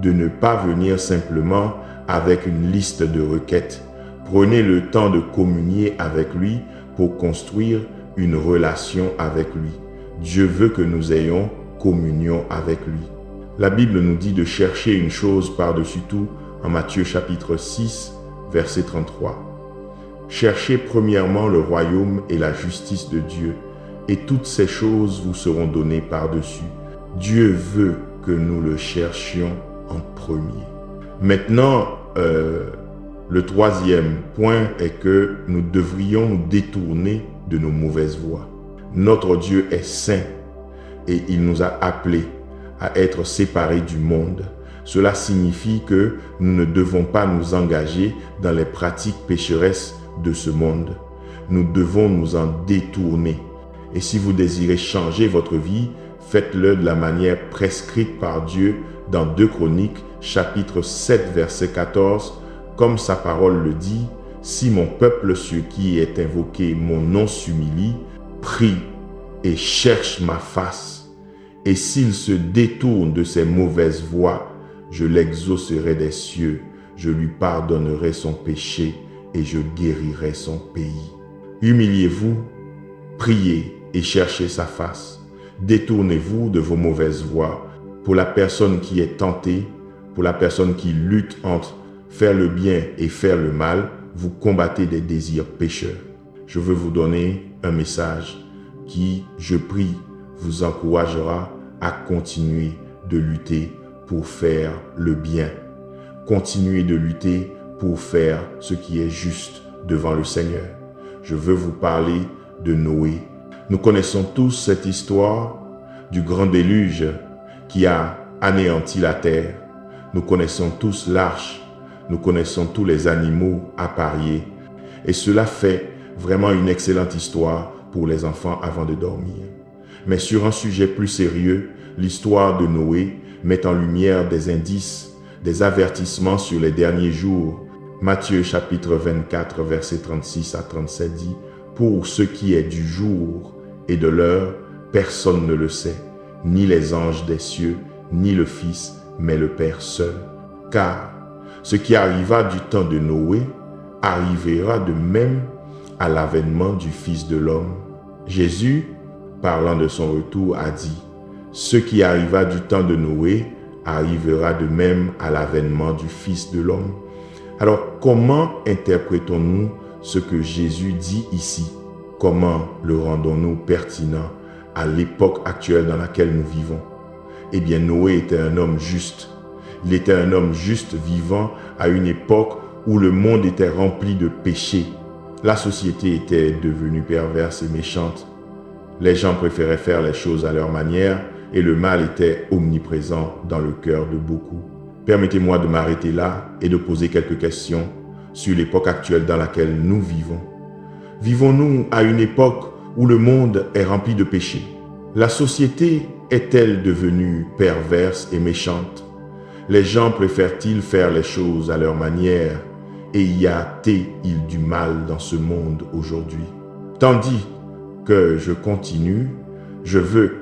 de ne pas venir simplement avec une liste de requêtes. Prenez le temps de communier avec lui pour construire une relation avec lui. Dieu veut que nous ayons communion avec lui. La Bible nous dit de chercher une chose par-dessus tout en Matthieu chapitre 6, verset 33. Cherchez premièrement le royaume et la justice de Dieu, et toutes ces choses vous seront données par-dessus. Dieu veut que nous le cherchions en premier. Maintenant, le troisième point est que nous devrions nous détourner de nos mauvaises voies. Notre Dieu est saint et il nous a appelés à être séparés du monde. Cela signifie que nous ne devons pas nous engager dans les pratiques pécheresses de ce monde. Nous devons nous en détourner. Et si vous désirez changer votre vie, faites-le de la manière prescrite par Dieu dans 2 Chroniques, chapitre 7, verset 14, comme sa parole le dit, « Si mon peuple sur qui est invoqué mon nom s'humilie, prie et cherche ma face, et s'il se détourne de ses mauvaises voies, je l'exaucerai des cieux, je lui pardonnerai son péché et je guérirai son pays. » Humiliez-vous, priez et cherchez sa face. Détournez-vous de vos mauvaises voies. Pour la personne qui est tentée, pour la personne qui lutte entre faire le bien et faire le mal, vous combattez des désirs pécheurs. Je veux vous donner un message qui, je prie, vous encouragera à continuer de lutter pour faire le bien. Continuez de lutter pour faire ce qui est juste devant le Seigneur. Je veux vous parler de Noé. Nous connaissons tous cette histoire du grand déluge qui a anéanti la terre. Nous connaissons tous l'arche. Nous connaissons tous les animaux appariés. Et cela fait vraiment une excellente histoire pour les enfants avant de dormir. Mais sur un sujet plus sérieux, l'histoire de Noé met en lumière des indices, des avertissements sur les derniers jours. Matthieu chapitre 24, verset 36 à 37 dit « Pour ce qui est du jour et de l'heure, personne ne le sait, ni les anges des cieux, ni le Fils, mais le Père seul. Car ce qui arriva du temps de Noé arrivera de même à l'avènement du Fils de l'homme. » Jésus, parlant de son retour, a dit « Ce qui arriva du temps de Noé arrivera de même à l'avènement du Fils de l'homme. » Alors, comment interprétons-nous ce que Jésus dit ici? Comment le rendons-nous pertinent à l'époque actuelle dans laquelle nous vivons? Eh bien, Noé était un homme juste. Il était un homme juste vivant à une époque où le monde était rempli de péchés. La société était devenue perverse et méchante. Les gens préféraient faire les choses à leur manière et le mal était omniprésent dans le cœur de beaucoup. Permettez-moi de m'arrêter là et de poser quelques questions sur l'époque actuelle dans laquelle nous vivons. Vivons-nous à une époque où le monde est rempli de péchés? La société est-elle devenue perverse et méchante? Les gens préfèrent-ils faire les choses à leur manière? Et y a-t-il du mal dans ce monde aujourd'hui? Tandis que je continue, je veux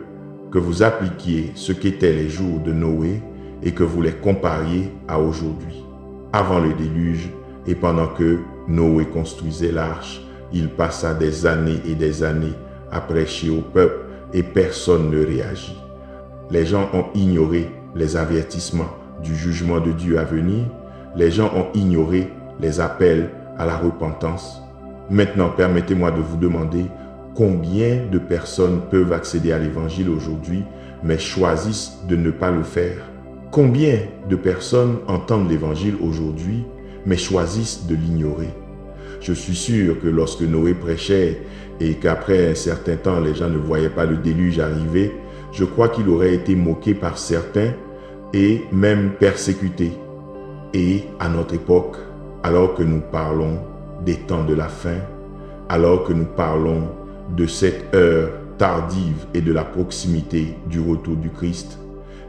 que vous appliquiez ce qu'étaient les jours de Noé et que vous les compariez à aujourd'hui. Avant le déluge et pendant que Noé construisait l'arche, il passa des années et des années à prêcher au peuple et personne ne réagit. Les gens ont ignoré les avertissements du jugement de Dieu à venir. Les gens ont ignoré les appels à la repentance. Maintenant, permettez-moi de vous demander combien de personnes peuvent accéder à l'évangile aujourd'hui, mais choisissent de ne pas le faire. Combien de personnes entendent l'évangile aujourd'hui, mais choisissent de l'ignorer? Je suis sûr que lorsque Noé prêchait et qu'après un certain temps, les gens ne voyaient pas le déluge arriver, je crois qu'il aurait été moqué par certains et même persécuté. Et à notre époque, alors que nous parlons des temps de la fin, alors que nous parlons de cette heure tardive et de la proximité du retour du Christ,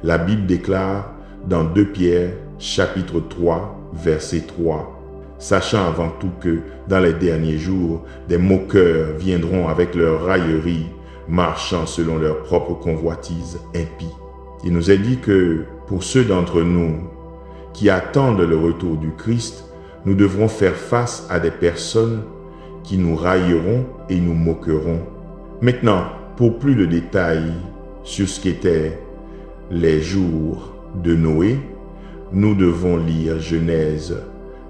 la Bible déclare dans 2 Pierre, chapitre 3, verset 3, « Sachant avant tout que, dans les derniers jours, des moqueurs viendront avec leur raillerie, marchant selon leur propre convoitise impie. » Il nous est dit que, pour ceux d'entre nous qui attendent le retour du Christ, nous devrons faire face à des personnes qui nous railleront et nous moqueront. Maintenant, pour plus de détails sur ce qu'étaient les jours de Noé, nous devons lire Genèse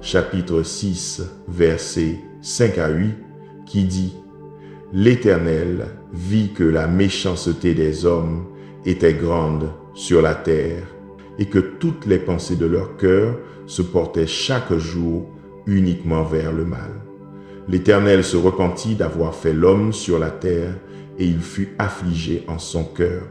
chapitre 6, versets 5 à 8, qui dit « L'Éternel vit que la méchanceté des hommes était grande sur la terre et que toutes les pensées de leur cœur se portaient chaque jour uniquement vers le mal. L'Éternel se repentit d'avoir fait l'homme sur la terre et il fut affligé en son cœur.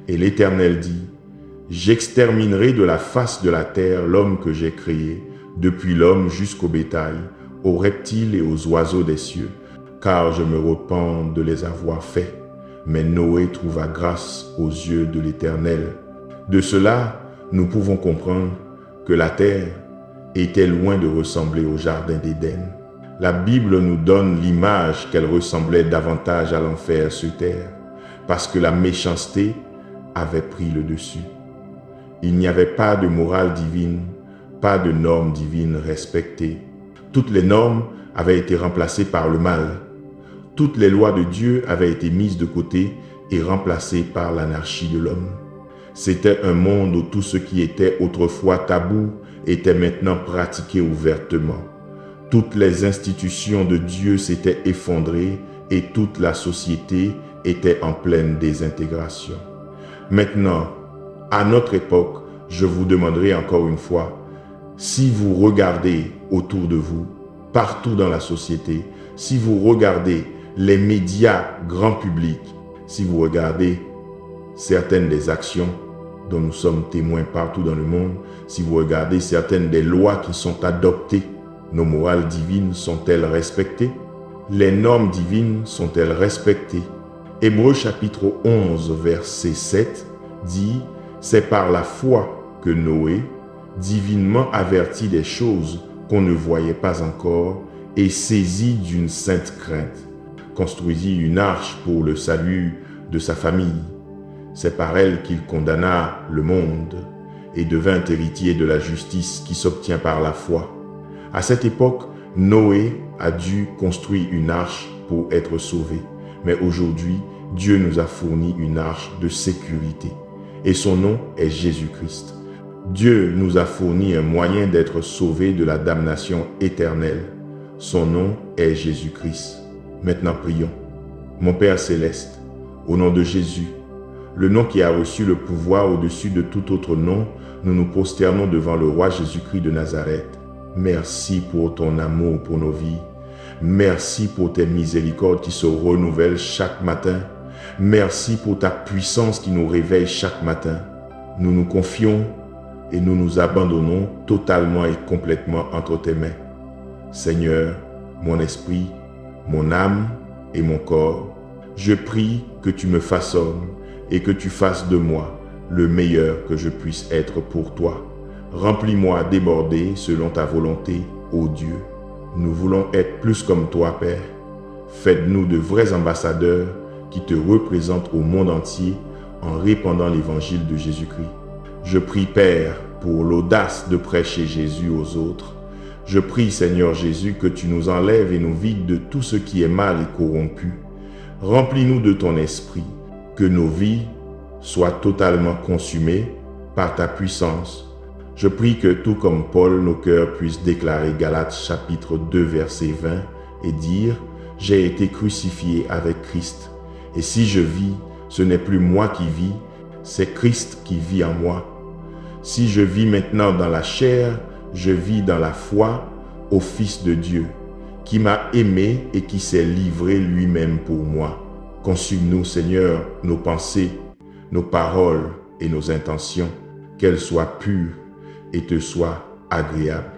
Et l'Éternel dit, « J'exterminerai de la face de la terre l'homme que j'ai créé, depuis l'homme jusqu'au bétail, aux reptiles et aux oiseaux des cieux, car je me repens de les avoir faits. » Mais Noé trouva grâce aux yeux de l'Éternel. De cela, nous pouvons comprendre que la terre était loin de ressembler au jardin d'Éden. La Bible nous donne l'image qu'elle ressemblait davantage à l'enfer sur terre, parce que la méchanceté avait pris le dessus. Il n'y avait pas de morale divine, pas de normes divines respectées. Toutes les normes avaient été remplacées par le mal. Toutes les lois de Dieu avaient été mises de côté et remplacées par l'anarchie de l'homme. C'était un monde où tout ce qui était autrefois tabou était maintenant pratiqué ouvertement. Toutes les institutions de Dieu s'étaient effondrées et toute la société était en pleine désintégration. Maintenant, à notre époque, je vous demanderai encore une fois, si vous regardez autour de vous, partout dans la société, si vous regardez les médias grand public, si vous regardez certaines des actions dont nous sommes témoins partout dans le monde, si vous regardez certaines des lois qui sont adoptées, nos morales divines sont-elles respectées? Les normes divines sont-elles respectées? Hébreux chapitre 11, verset 7 dit « C'est par la foi que Noé, divinement averti des choses qu'on ne voyait pas encore, et saisi d'une sainte crainte, construisit une arche pour le salut de sa famille. C'est par elle qu'il condamna le monde et devint héritier de la justice qui s'obtient par la foi. » À cette époque, Noé a dû construire une arche pour être sauvé. Mais aujourd'hui, Dieu nous a fourni une arche de sécurité. Et son nom est Jésus-Christ. Dieu nous a fourni un moyen d'être sauvés de la damnation éternelle. Son nom est Jésus-Christ. Maintenant prions. Mon Père céleste, au nom de Jésus, le nom qui a reçu le pouvoir au-dessus de tout autre nom, nous nous prosternons devant le roi Jésus-Christ de Nazareth. Merci pour ton amour pour nos vies. Merci pour tes miséricordes qui se renouvellent chaque matin. Merci pour ta puissance qui nous réveille chaque matin. Nous nous confions et nous nous abandonnons totalement et complètement entre tes mains. Seigneur, mon esprit, mon âme et mon corps, je prie que tu me façonnes et que tu fasses de moi le meilleur que je puisse être pour toi. Remplis-moi débordé selon ta volonté, ô Dieu. Nous voulons être plus comme toi, Père. Faites-nous de vrais ambassadeurs qui te représentent au monde entier en répandant l'évangile de Jésus-Christ. Je prie, Père, pour l'audace de prêcher Jésus aux autres. Je prie, Seigneur Jésus, que tu nous enlèves et nous vides de tout ce qui est mal et corrompu. Remplis-nous de ton esprit, que nos vies soient totalement consumées par ta puissance. Je prie que tout comme Paul, nos cœurs puissent déclarer Galates chapitre 2 verset 20 et dire « J'ai été crucifié avec Christ, et si je vis, ce n'est plus moi qui vis, c'est Christ qui vit en moi. Si je vis maintenant dans la chair, je vis dans la foi au Fils de Dieu, qui m'a aimé et qui s'est livré lui-même pour moi. Consume-nous, Seigneur, nos pensées, nos paroles et nos intentions, qu'elles soient pures et te soient agréables.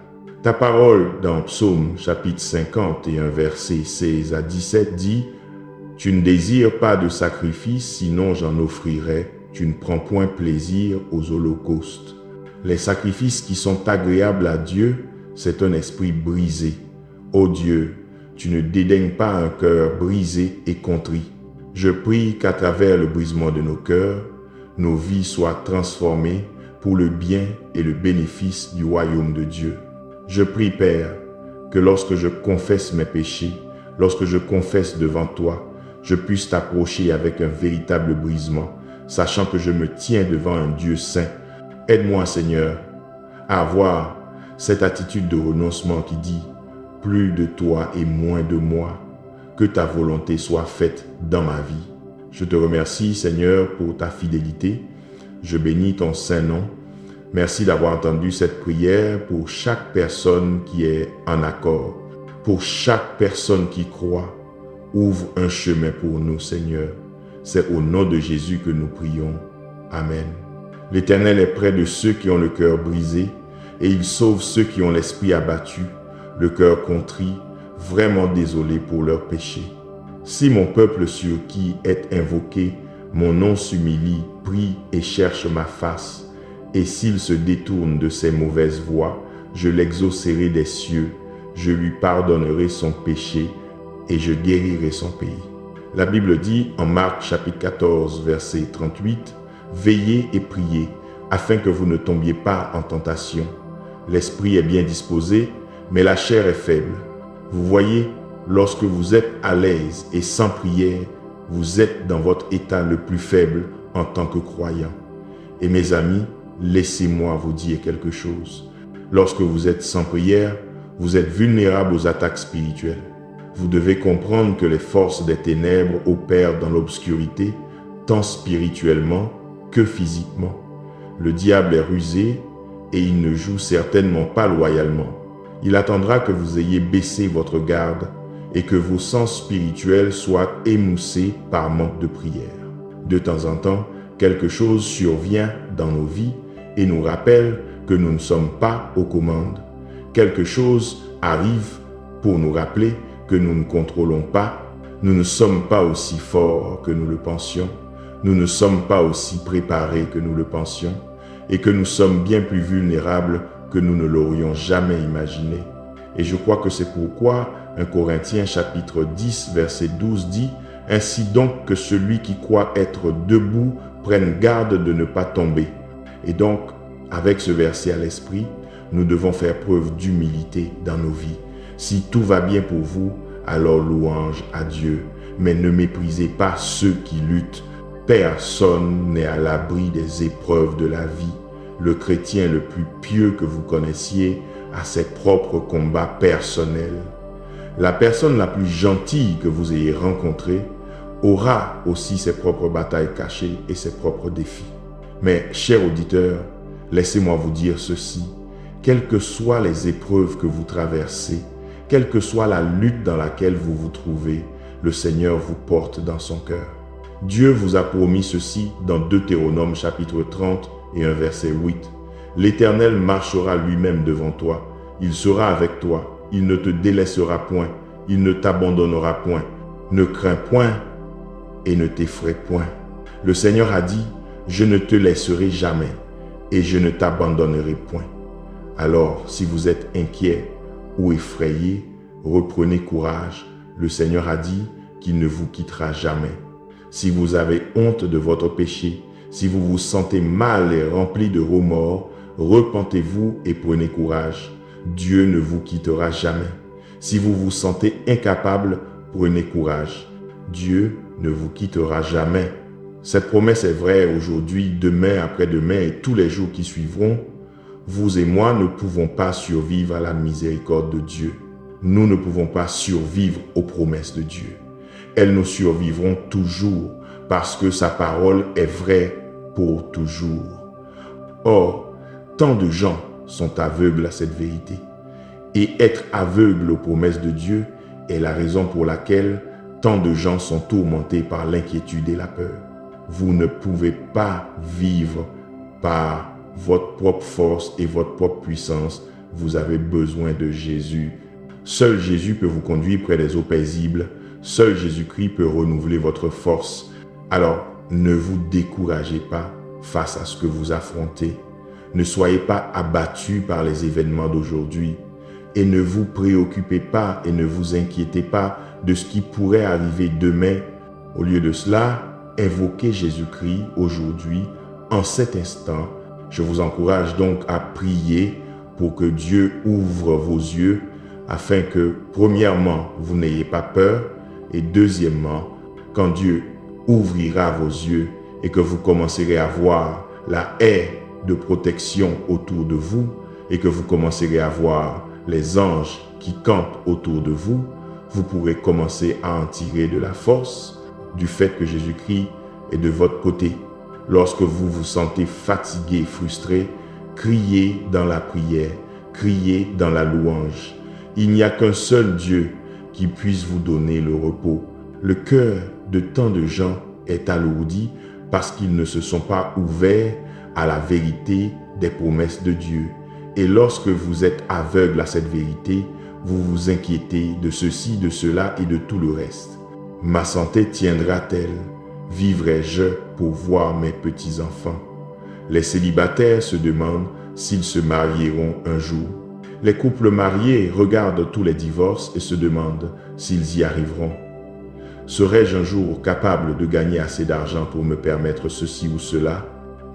Ta parole dans Psaume chapitre 51, versets 16 à 17 dit « Tu ne désires pas de sacrifice, sinon j'en offrirais. Tu ne prends point plaisir aux holocaustes. » Les sacrifices qui sont agréables à Dieu, c'est un esprit brisé. Ô Dieu, tu ne dédaignes pas un cœur brisé et contrit. Je prie qu'à travers le brisement de nos cœurs, nos vies soient transformées pour le bien et le bénéfice du royaume de Dieu. Je prie, Père, que lorsque je confesse mes péchés, lorsque je confesse devant toi, je puisse t'approcher avec un véritable brisement, sachant que je me tiens devant un Dieu saint. Aide-moi, Seigneur, à avoir cette attitude de renoncement qui dit « Plus de toi et moins de moi, que ta volonté soit faite dans ma vie. » Je te remercie, Seigneur, pour ta fidélité. Je bénis ton saint nom. Merci d'avoir entendu cette prière pour chaque personne qui est en accord. Pour chaque personne qui croit, ouvre un chemin pour nous, Seigneur. C'est au nom de Jésus que nous prions. Amen. L'Éternel est près de ceux qui ont le cœur brisé et il sauve ceux qui ont l'esprit abattu, le cœur contrit, vraiment désolé pour leurs péchés. Si mon peuple sur qui est invoqué, mon nom s'humilie, prie et cherche ma face, et s'il se détourne de ses mauvaises voies, je l'exaucerai des cieux, je lui pardonnerai son péché et je guérirai son pays. La Bible dit en Marc chapitre 14 verset 38, « Veillez et priez, afin que vous ne tombiez pas en tentation. L'esprit est bien disposé, mais la chair est faible. » Vous voyez, lorsque vous êtes à l'aise et sans prière, vous êtes dans votre état le plus faible en tant que croyant. Et mes amis, laissez-moi vous dire quelque chose. Lorsque vous êtes sans prière, vous êtes vulnérable aux attaques spirituelles. Vous devez comprendre que les forces des ténèbres opèrent dans l'obscurité, tant spirituellement que physiquement. Le diable est rusé et il ne joue certainement pas loyalement. Il attendra que vous ayez baissé votre garde et que vos sens spirituels soient émoussés par manque de prière. De temps en temps, quelque chose survient dans nos vies et nous rappelle que nous ne sommes pas aux commandes. Quelque chose arrive pour nous rappeler que nous ne contrôlons pas, nous ne sommes pas aussi forts que nous le pensions, nous ne sommes pas aussi préparés que nous le pensions et que nous sommes bien plus vulnérables que nous ne l'aurions jamais imaginé. Et je crois que c'est pourquoi 1 Corinthiens chapitre 10 verset 12 dit « Ainsi donc que celui qui croit être debout prenne garde de ne pas tomber. » Et donc, avec ce verset à l'esprit, nous devons faire preuve d'humilité dans nos vies. Si tout va bien pour vous, alors louange à Dieu. Mais ne méprisez pas ceux qui luttent. Personne n'est à l'abri des épreuves de la vie. Le chrétien le plus pieux que vous connaissiez a ses propres combats personnels. La personne la plus gentille que vous ayez rencontrée aura aussi ses propres batailles cachées et ses propres défis. Mais, chers auditeurs, laissez-moi vous dire ceci. Quelles que soient les épreuves que vous traversez, quelle que soit la lutte dans laquelle vous vous trouvez, le Seigneur vous porte dans son cœur. Dieu vous a promis ceci dans Deutéronome chapitre 30 et un verset 8. L'Éternel marchera lui-même devant toi. Il sera avec toi. Il ne te délaissera point. Il ne t'abandonnera point. Ne crains point et ne t'effraie point. Le Seigneur a dit, je ne te laisserai jamais et je ne t'abandonnerai point. Alors, si vous êtes inquiet ou effrayé, reprenez courage. Le Seigneur a dit qu'il ne vous quittera jamais. Si vous avez honte de votre péché, si vous vous sentez mal et rempli de remords, repentez-vous et prenez courage. Dieu ne vous quittera jamais. Si vous vous sentez incapable, prenez courage. Dieu ne vous quittera jamais. Cette promesse est vraie aujourd'hui, demain, après-demain et tous les jours qui suivront. Vous et moi ne pouvons pas survivre à la miséricorde de Dieu. Nous ne pouvons pas survivre aux promesses de Dieu. Elles nous survivront toujours parce que sa parole est vraie pour toujours. Or, tant de gens sont aveugles à cette vérité. Et être aveugle aux promesses de Dieu est la raison pour laquelle tant de gens sont tourmentés par l'inquiétude et la peur. Vous ne pouvez pas vivre par votre propre force et votre propre puissance. Vous avez besoin de Jésus. Seul Jésus peut vous conduire près des eaux paisibles. Seul Jésus-Christ peut renouveler votre force. Alors, ne vous découragez pas face à ce que vous affrontez. Ne soyez pas abattus par les événements d'aujourd'hui. Et ne vous préoccupez pas et ne vous inquiétez pas de ce qui pourrait arriver demain. Au lieu de cela, invoquez Jésus-Christ aujourd'hui, en cet instant. Je vous encourage donc à prier pour que Dieu ouvre vos yeux afin que, premièrement, vous n'ayez pas peur et deuxièmement, quand Dieu ouvrira vos yeux et que vous commencerez à voir la haie de protection autour de vous et que vous commencerez à voir les anges qui campent autour de vous, vous pourrez commencer à en tirer de la force du fait que Jésus-Christ est de votre côté. Lorsque vous vous sentez fatigué, frustré, criez dans la prière, criez dans la louange. Il n'y a qu'un seul Dieu qui puisse vous donner le repos. Le cœur de tant de gens est alourdi parce qu'ils ne se sont pas ouverts à la vérité des promesses de Dieu. Et lorsque vous êtes aveugle à cette vérité, vous vous inquiétez de ceci, de cela et de tout le reste. Ma santé tiendra-t-elle? Vivrai-je pour voir mes petits-enfants? Les célibataires se demandent s'ils se marieront un jour. Les couples mariés regardent tous les divorces et se demandent s'ils y arriveront. Serai-je un jour capable de gagner assez d'argent pour me permettre ceci ou cela?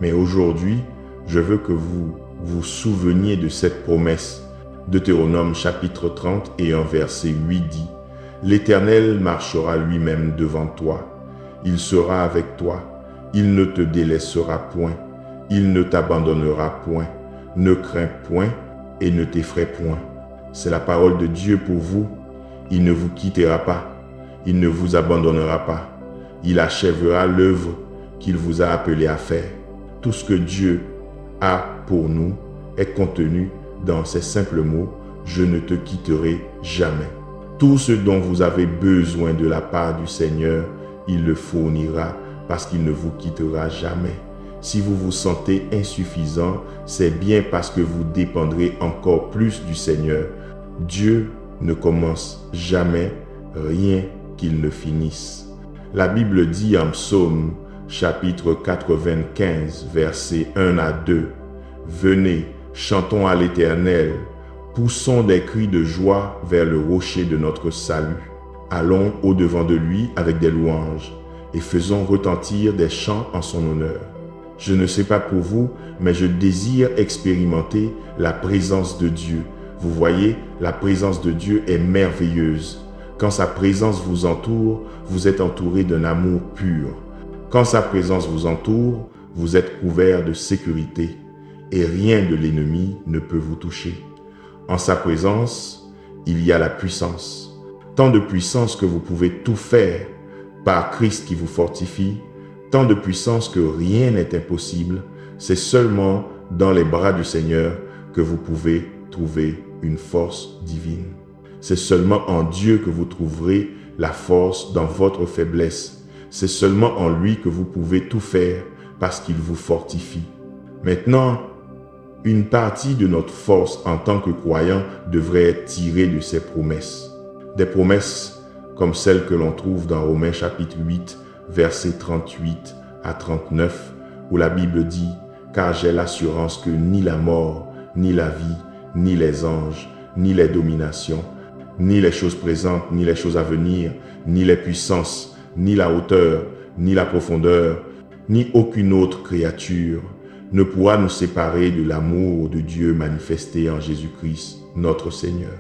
Mais aujourd'hui, je veux que vous vous souveniez de cette promesse. Deutéronome chapitre 30 et un verset 8 dit « L'Éternel marchera lui-même devant toi. Il sera avec toi. Il ne te délaissera point. Il ne t'abandonnera point. Ne crains point et ne t'effraie point. » C'est la parole de Dieu pour vous. Il ne vous quittera pas. Il ne vous abandonnera pas. Il achèvera l'œuvre qu'il vous a appelé à faire. Tout ce que Dieu a pour nous est contenu dans ces simples mots « Je ne te quitterai jamais ». Tout ce dont vous avez besoin de la part du Seigneur, il le fournira parce qu'il ne vous quittera jamais. Si vous vous sentez insuffisant, c'est bien parce que vous dépendrez encore plus du Seigneur. Dieu ne commence jamais rien qu'il ne finisse. La Bible dit en Psaume chapitre 95, versets 1 à 2, « Venez, chantons à l'Éternel, poussons des cris de joie vers le rocher de notre salut. Allons au-devant de lui avec des louanges et faisons retentir des chants en son honneur. » Je ne sais pas pour vous, mais je désire expérimenter la présence de Dieu. Vous voyez, la présence de Dieu est merveilleuse. Quand sa présence vous entoure, vous êtes entouré d'un amour pur. Quand sa présence vous entoure, vous êtes couvert de sécurité et rien de l'ennemi ne peut vous toucher. En sa présence, il y a la puissance. Tant de puissance que vous pouvez tout faire par Christ qui vous fortifie, tant de puissance que rien n'est impossible. C'est seulement dans les bras du Seigneur que vous pouvez trouver une force divine. C'est seulement en Dieu que vous trouverez la force dans votre faiblesse. c'est seulement en lui que vous pouvez tout faire parce qu'il vous fortifie. Maintenant, une partie de notre force en tant que croyants devrait être tirée de ces promesses. Des promesses comme celles que l'on trouve dans Romains chapitre 8, versets 38 à 39, où la Bible dit « Car j'ai l'assurance que ni la mort, ni la vie, ni les anges, ni les dominations, ni les choses présentes, ni les choses à venir, ni les puissances, ni la hauteur, ni la profondeur, ni aucune autre créature ne pourra nous séparer de l'amour de Dieu manifesté en Jésus-Christ, notre Seigneur. »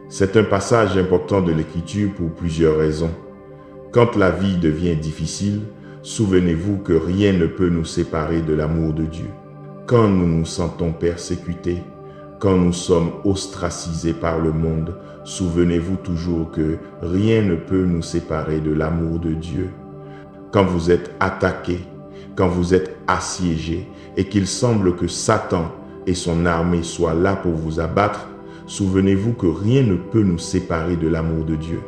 C'est un passage important de l'Écriture pour plusieurs raisons. Quand la vie devient difficile, souvenez-vous que rien ne peut nous séparer de l'amour de Dieu. Quand nous nous sentons persécutés, quand nous sommes ostracisés par le monde, souvenez-vous toujours que rien ne peut nous séparer de l'amour de Dieu. Quand vous êtes attaqués, quand vous êtes assiégés et qu'il semble que Satan et son armée soient là pour vous abattre, souvenez-vous que rien ne peut nous séparer de l'amour de Dieu.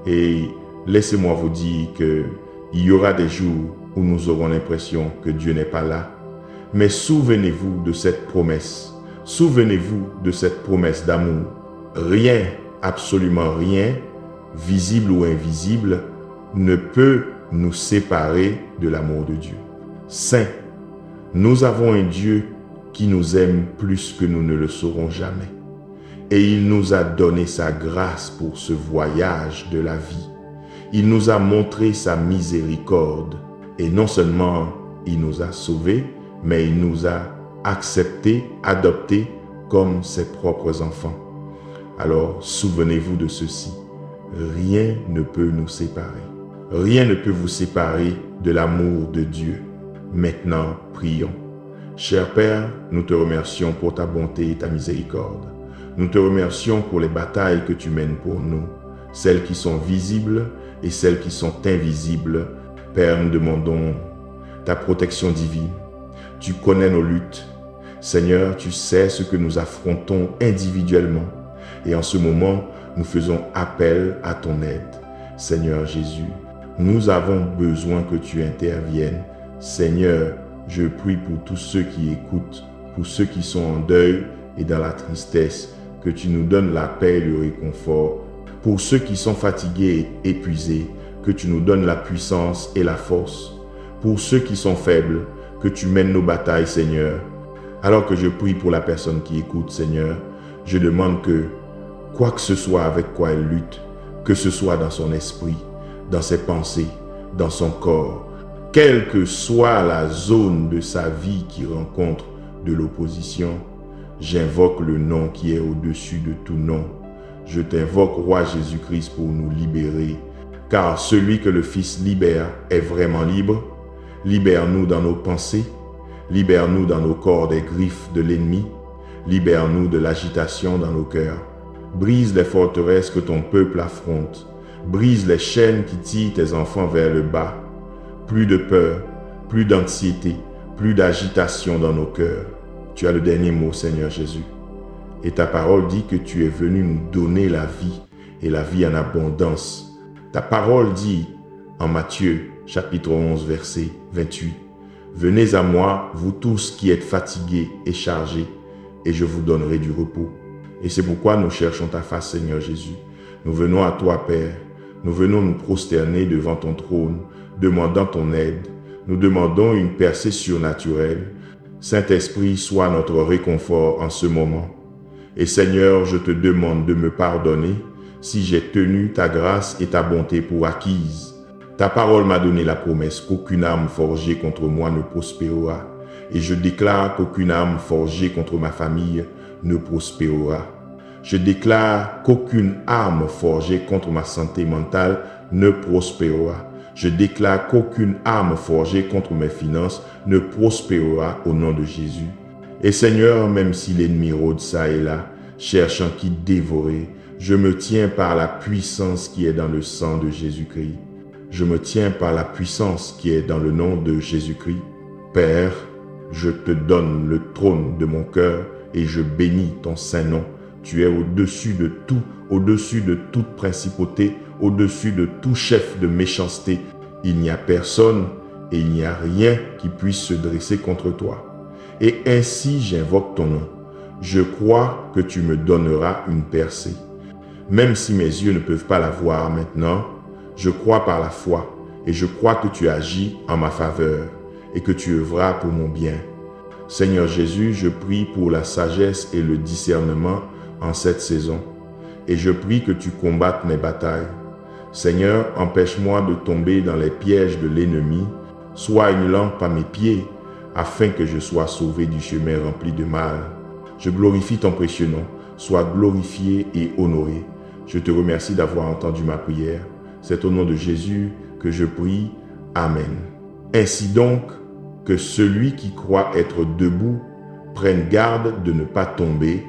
Et laissez-moi vous dire qu'il y aura des jours où nous aurons l'impression que Dieu n'est pas là. Mais souvenez-vous de cette promesse. Souvenez-vous de cette promesse d'amour. Rien, absolument rien, visible ou invisible, ne peut nous séparer de l'amour de Dieu. Saint, nous avons un Dieu qui nous aime plus que nous ne le saurons jamais. Et il nous a donné sa grâce pour ce voyage de la vie. Il nous a montré sa miséricorde. Et non seulement il nous a sauvés, mais il nous a acceptés, adoptés comme ses propres enfants. Alors, souvenez-vous de ceci. Rien ne peut nous séparer. Rien ne peut vous séparer de l'amour de Dieu. Maintenant, prions. Cher Père, nous te remercions pour ta bonté et ta miséricorde. Nous te remercions pour les batailles que tu mènes pour nous, celles qui sont visibles et celles qui sont invisibles. Père, nous demandons ta protection divine. Tu connais nos luttes. Seigneur, tu sais ce que nous affrontons individuellement. Et en ce moment, nous faisons appel à ton aide. Seigneur Jésus, nous avons besoin que tu interviennes. Seigneur, je prie pour tous ceux qui écoutent, pour ceux qui sont en deuil et dans la tristesse, que tu nous donnes la paix et le réconfort. Pour ceux qui sont fatigués et épuisés, que tu nous donnes la puissance et la force. Pour ceux qui sont faibles, que tu mènes nos batailles, Seigneur. Alors que je prie pour la personne qui écoute, Seigneur, je demande que, quoi que ce soit avec quoi elle lutte, que ce soit dans son esprit, dans ses pensées, dans son corps, quelle que soit la zone de sa vie qui rencontre de l'opposition, j'invoque le nom qui est au-dessus de tout nom. Je t'invoque, Roi Jésus-Christ, pour nous libérer, car celui que le Fils libère est vraiment libre. Libère-nous dans nos pensées, libère-nous dans nos corps des griffes de l'ennemi, libère-nous de l'agitation dans nos cœurs. Brise les forteresses que ton peuple affronte, brise les chaînes qui tirent tes enfants vers le bas. Plus de peur, plus d'anxiété, plus d'agitation dans nos cœurs. Tu as le dernier mot, Seigneur Jésus. Et ta parole dit que tu es venu nous donner la vie et la vie en abondance. Ta parole dit en Matthieu, chapitre 11, verset 28, « Venez à moi, vous tous qui êtes fatigués et chargés, et je vous donnerai du repos. » Et c'est pourquoi nous cherchons ta face, Seigneur Jésus. Nous venons à toi, Père. Nous venons nous prosterner devant ton trône, demandant ton aide. Nous demandons une percée surnaturelle. Saint-Esprit, sois notre réconfort en ce moment. Et Seigneur, je te demande de me pardonner si j'ai tenu ta grâce et ta bonté pour acquises. Ta parole m'a donné la promesse qu'aucune arme forgée contre moi ne prospérera. Et je déclare qu'aucune arme forgée contre ma famille ne prospérera. Je déclare qu'aucune arme forgée contre ma santé mentale ne prospérera. Je déclare qu'aucune arme forgée contre mes finances ne prospérera au nom de Jésus. Et Seigneur, même si l'ennemi rôde ça et là, cherchant qui dévorer, je me tiens par la puissance qui est dans le sang de Jésus-Christ. Je me tiens par la puissance qui est dans le nom de Jésus-Christ. Père, je te donne le trône de mon cœur et je bénis ton saint nom. Tu es au-dessus de tout, au-dessus de toute principauté, au-dessus de tout chef de méchanceté. Il n'y a personne et il n'y a rien qui puisse se dresser contre toi. Et ainsi j'invoque ton nom. Je crois que tu me donneras une percée. Même si mes yeux ne peuvent pas la voir maintenant, je crois par la foi et je crois que tu agis en ma faveur et que tu œuvras pour mon bien. Seigneur Jésus, je prie pour la sagesse et le discernement en cette saison et je prie que tu combattes mes batailles. Seigneur, empêche-moi de tomber dans les pièges de l'ennemi. Sois une lampe à mes pieds afin que je sois sauvé du chemin rempli de mal. Je glorifie ton précieux nom. Sois glorifié et honoré. Je te remercie d'avoir entendu ma prière. C'est au nom de Jésus que je prie. Amen. Ainsi donc, que celui qui croit être debout prenne garde de ne pas tomber.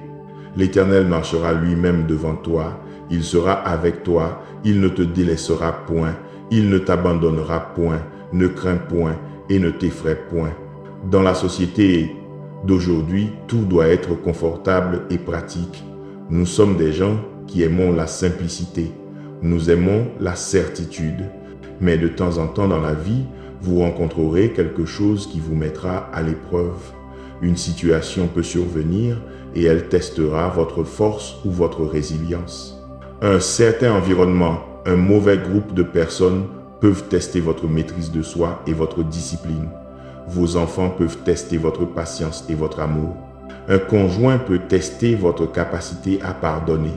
L'Éternel marchera lui-même devant toi. Il sera avec toi. Il ne te délaissera point. Il ne t'abandonnera point. Ne crains point et ne t'effraie point. Dans la société d'aujourd'hui, tout doit être confortable et pratique. Nous sommes des gens qui aimons la simplicité. Nous aimons la certitude. Mais de temps en temps dans la vie, vous rencontrerez quelque chose qui vous mettra à l'épreuve. Une situation peut survenir et elle testera votre force ou votre résilience. Un certain environnement, un mauvais groupe de personnes peuvent tester votre maîtrise de soi et votre discipline. Vos enfants peuvent tester votre patience et votre amour. Un conjoint peut tester votre capacité à pardonner.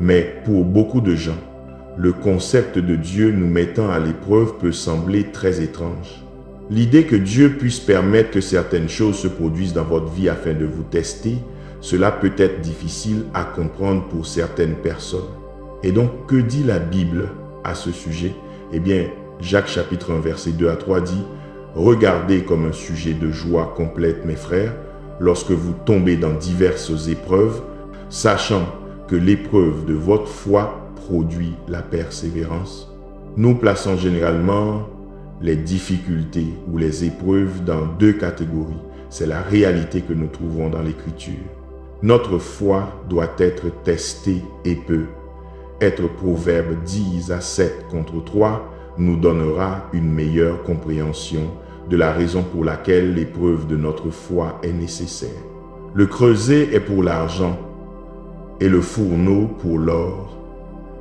Mais pour beaucoup de gens, le concept de Dieu nous mettant à l'épreuve peut sembler très étrange. L'idée que Dieu puisse permettre que certaines choses se produisent dans votre vie afin de vous tester, cela peut être difficile à comprendre pour certaines personnes. Et donc, que dit la Bible à ce sujet? Eh bien, Jacques chapitre 1, verset 2 à 3 dit « Regardez comme un sujet de joie complète, mes frères, lorsque vous tombez dans diverses épreuves, sachant que l'épreuve de votre foi produit la persévérance. » Nous plaçons généralement les difficultés ou les épreuves dans deux catégories. C'est la réalité que nous trouvons dans l'Écriture. Notre foi doit être testée et peut être Proverbe 10 à 7 contre 3 nous donnera une meilleure compréhension de la raison pour laquelle l'épreuve de notre foi est nécessaire. Le creuset est pour l'argent et le fourneau pour l'or,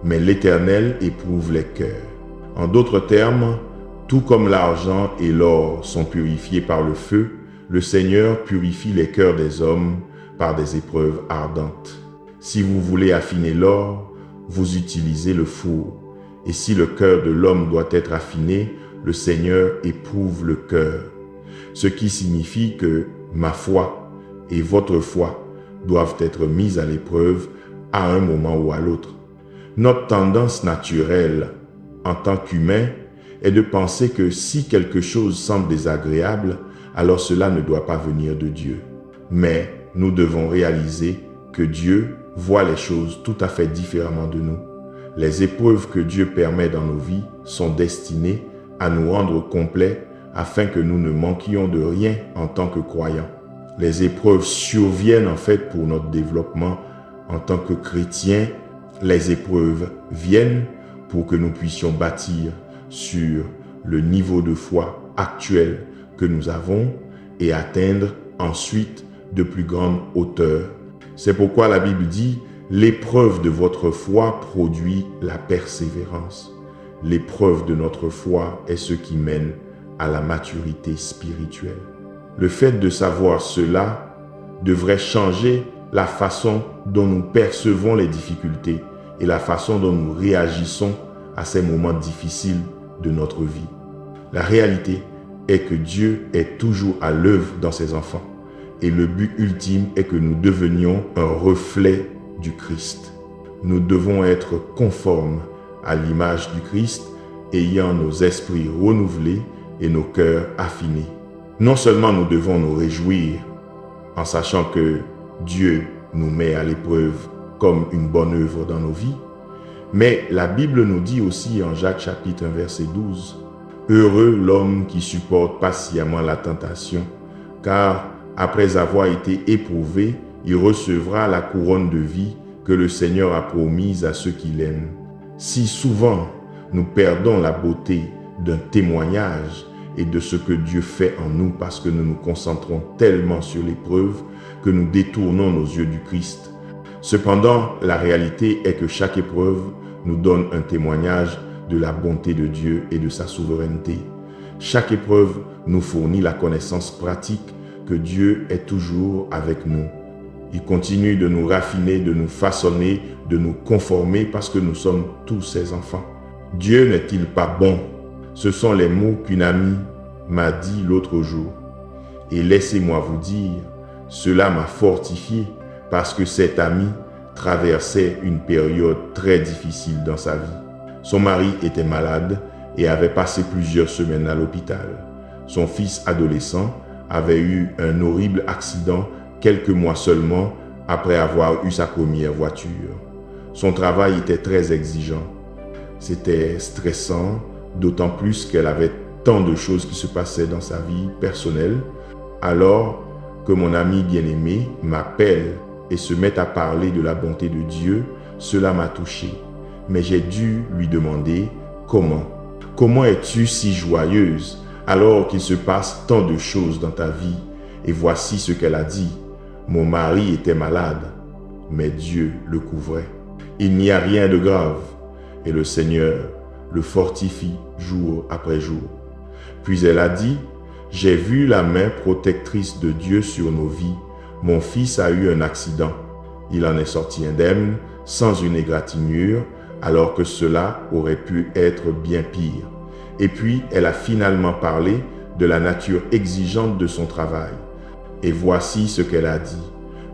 mais l'Éternel éprouve les cœurs. En d'autres termes, tout comme l'argent et l'or sont purifiés par le feu, le Seigneur purifie les cœurs des hommes par des épreuves ardentes. Si vous voulez affiner l'or, vous utilisez le four. Et si le cœur de l'homme doit être affiné, le Seigneur éprouve le cœur. Ce qui signifie que ma foi et votre foi doivent être mises à l'épreuve à un moment ou à l'autre. Notre tendance naturelle en tant qu'humain est de penser que si quelque chose semble désagréable, alors cela ne doit pas venir de Dieu. Mais nous devons réaliser que Dieu voit les choses tout à fait différemment de nous. Les épreuves que Dieu permet dans nos vies sont destinées à nous rendre complets afin que nous ne manquions de rien en tant que croyants. Les épreuves surviennent en fait pour notre développement en tant que chrétiens. Les épreuves viennent pour que nous puissions bâtir sur le niveau de foi actuel que nous avons et atteindre ensuite de plus grandes hauteurs. C'est pourquoi la Bible dit « L'épreuve de votre foi produit la persévérance ». L'épreuve de notre foi est ce qui mène à la maturité spirituelle. Le fait de savoir cela devrait changer la façon dont nous percevons les difficultés et la façon dont nous réagissons à ces moments difficiles de notre vie. La réalité est que Dieu est toujours à l'œuvre dans ses enfants et le but ultime est que nous devenions un reflet du Christ. Nous devons être conformes à l'image du Christ, ayant nos esprits renouvelés et nos cœurs affinés. Non seulement nous devons nous réjouir en sachant que Dieu nous met à l'épreuve comme une bonne œuvre dans nos vies, mais la Bible nous dit aussi en Jacques chapitre 1 verset 12, « Heureux l'homme qui supporte patiemment la tentation, car après avoir été éprouvé, il recevra la couronne de vie que le Seigneur a promise à ceux qui l'aiment. » Si souvent nous perdons la beauté d'un témoignage et de ce que Dieu fait en nous parce que nous nous concentrons tellement sur l'épreuve que nous détournons nos yeux du Christ. Cependant, la réalité est que chaque épreuve nous donne un témoignage de la bonté de Dieu et de sa souveraineté. Chaque épreuve nous fournit la connaissance pratique que Dieu est toujours avec nous. Il continue de nous raffiner, de nous façonner, de nous conformer parce que nous sommes tous ses enfants. Dieu n'est-il pas bon? Ce sont les mots qu'une amie m'a dit l'autre jour. Et laissez-moi vous dire, cela m'a fortifié parce que cette amie traversait une période très difficile dans sa vie. Son mari était malade et avait passé plusieurs semaines à l'hôpital. Son fils adolescent avait eu un horrible accident quelques mois seulement après avoir eu sa première voiture. Son travail était très exigeant. C'était stressant, d'autant plus qu'elle avait tant de choses qui se passaient dans sa vie personnelle. Alors que mon ami bien-aimé m'appelle et se met à parler de la bonté de Dieu, cela m'a touché. Mais j'ai dû lui demander comment. Comment es-tu si joyeuse alors qu'il se passe tant de choses dans ta vie? Et voici ce qu'elle a dit. Mon mari était malade, mais Dieu le couvrait. Il n'y a rien de grave, et le Seigneur le fortifie jour après jour. Puis elle a dit, j'ai vu la main protectrice de Dieu sur nos vies. Mon fils a eu un accident. Il en est sorti indemne, sans une égratignure, alors que cela aurait pu être bien pire. Et puis, elle a finalement parlé de la nature exigeante de son travail. Et voici ce qu'elle a dit.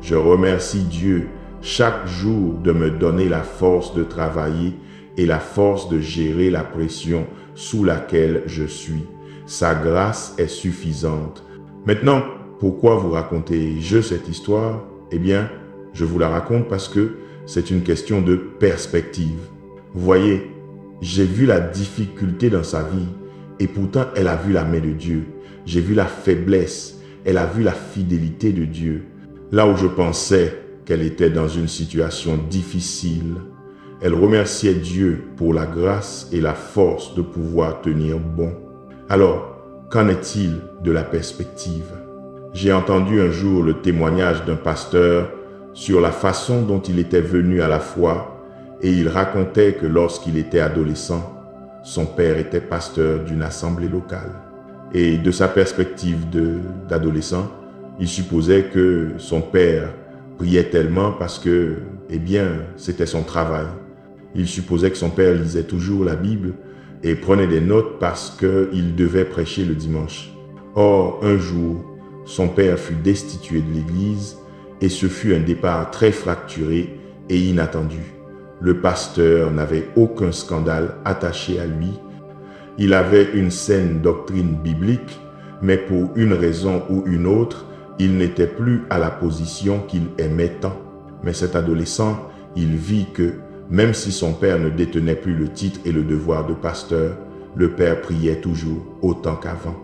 Je remercie Dieu chaque jour de me donner la force de travailler et la force de gérer la pression sous laquelle je suis. Sa grâce est suffisante. Maintenant, pourquoi vous racontez-je cette histoire? Eh bien, je vous la raconte parce que c'est une question de perspective. Vous voyez, j'ai vu la difficulté dans sa vie et pourtant elle a vu la main de Dieu. J'ai vu la faiblesse, elle a vu la fidélité de Dieu. Là où je pensais qu'elle était dans une situation difficile, elle remerciait Dieu pour la grâce et la force de pouvoir tenir bon. Alors, qu'en est-il de la perspective? J'ai entendu un jour le témoignage d'un pasteur sur la façon dont il était venu à la foi et il racontait que lorsqu'il était adolescent, son père était pasteur d'une assemblée locale. Et de sa perspective d'adolescent, il supposait que son père priait tellement parce que, c'était son travail. Il supposait que son père lisait toujours la Bible et prenait des notes parce qu'il devait prêcher le dimanche. Or, un jour, son père fut destitué de l'église et ce fut un départ très fracturé et inattendu. Le pasteur n'avait aucun scandale attaché à lui. Il avait une saine doctrine biblique, mais pour une raison ou une autre, il n'était plus à la position qu'il aimait tant. Mais cet adolescent, il vit que, même si son père ne détenait plus le titre et le devoir de pasteur, le père priait toujours autant qu'avant.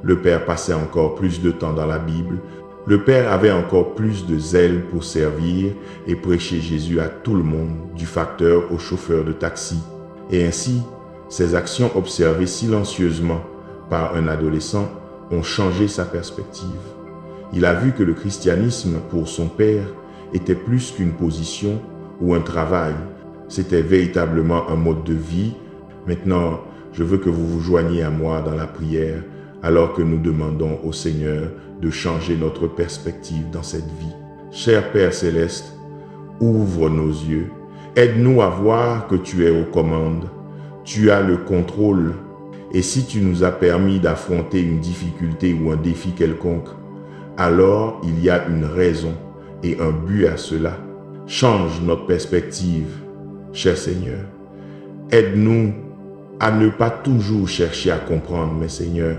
Le père passait encore plus de temps dans la Bible. Le père avait encore plus de zèle pour servir et prêcher Jésus à tout le monde, du facteur au chauffeur de taxi. Et ainsi, ces actions observées silencieusement par un adolescent ont changé sa perspective. Il a vu que le christianisme, pour son père, était plus qu'une position ou un travail. C'était véritablement un mode de vie. Maintenant, je veux que vous vous joigniez à moi dans la prière alors que nous demandons au Seigneur de changer notre perspective dans cette vie. Cher Père Céleste, ouvre nos yeux. Aide-nous à voir que tu es aux commandes. Tu as le contrôle. Et si tu nous as permis d'affronter une difficulté ou un défi quelconque, alors il y a une raison et un but à cela. Change notre perspective, cher Seigneur. Aide-nous à ne pas toujours chercher à comprendre, mais Seigneur,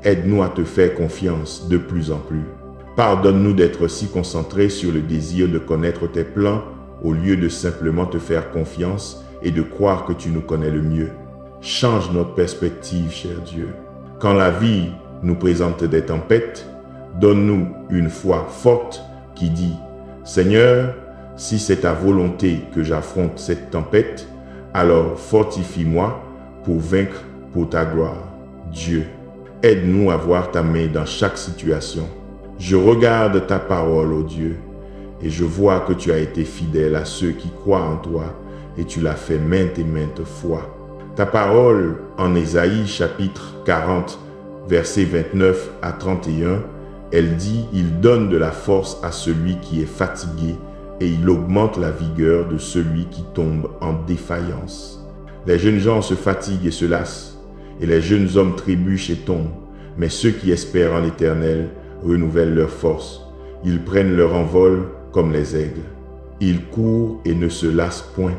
aide-nous à te faire confiance de plus en plus. Pardonne-nous d'être si concentrés sur le désir de connaître tes plans au lieu de simplement te faire confiance et de croire que tu nous connais le mieux. Change notre perspective, cher Dieu. Quand la vie nous présente des tempêtes, donne-nous une foi forte qui dit « Seigneur, si c'est ta volonté que j'affronte cette tempête, alors fortifie-moi pour vaincre pour ta gloire. Dieu, aide-nous à voir ta main dans chaque situation. Je regarde ta parole, ô Dieu, et je vois que tu as été fidèle à ceux qui croient en toi, et tu l'as fait maintes et maintes fois. Ta parole en Ésaïe chapitre 40, versets 29 à 31, elle dit « Il donne de la force à celui qui est fatigué et il augmente la vigueur de celui qui tombe en défaillance. » Les jeunes gens se fatiguent et se lassent, et les jeunes hommes trébuchent et tombent, mais ceux qui espèrent en l'Éternel renouvellent leur force. Ils prennent leur envol comme les aigles. Ils courent et ne se lassent point.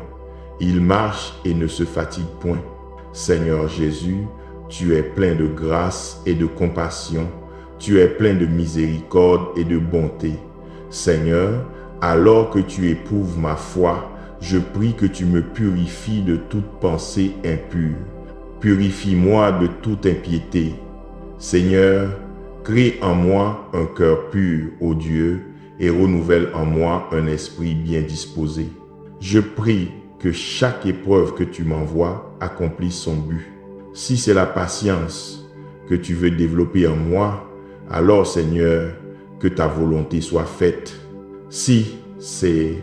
Ils marchent et ne se fatiguent point. Seigneur Jésus, tu es plein de grâce et de compassion. Tu es plein de miséricorde et de bonté. Seigneur, alors que tu éprouves ma foi, je prie que tu me purifies de toute pensée impure. Purifie-moi de toute impiété. Seigneur, crée en moi un cœur pur, ô Dieu, et renouvelle en moi un esprit bien disposé. Je prie que chaque épreuve que tu m'envoies accomplisse son but. Si c'est la patience que tu veux développer en moi, alors Seigneur, que ta volonté soit faite. Si c'est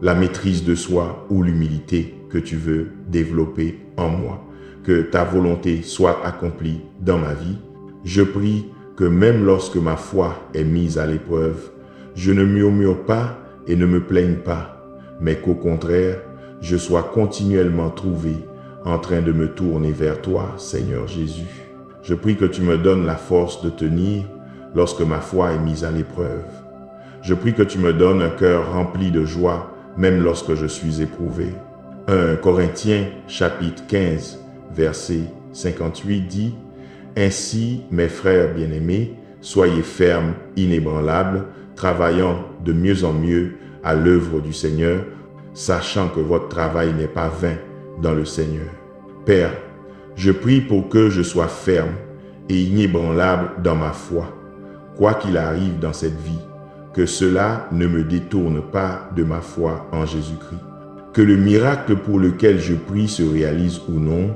la maîtrise de soi ou l'humilité que tu veux développer en moi, que ta volonté soit accomplie dans ma vie, je prie que même lorsque ma foi est mise à l'épreuve, je ne murmure pas et ne me plaigne pas, mais qu'au contraire, je sois continuellement trouvé en train de me tourner vers toi, Seigneur Jésus. Je prie que tu me donnes la force de tenir lorsque ma foi est mise à l'épreuve. Je prie que tu me donnes un cœur rempli de joie, même lorsque je suis éprouvé. 1 Corinthiens chapitre 15, verset 58 dit « Ainsi, mes frères bien-aimés, soyez fermes, inébranlables, travaillant de mieux en mieux à l'œuvre du Seigneur, sachant que votre travail n'est pas vain dans le Seigneur. Père, je prie pour que je sois ferme et inébranlable dans ma foi, quoi qu'il arrive dans cette vie, que cela ne me détourne pas de ma foi en Jésus-Christ. Que le miracle pour lequel je prie se réalise ou non,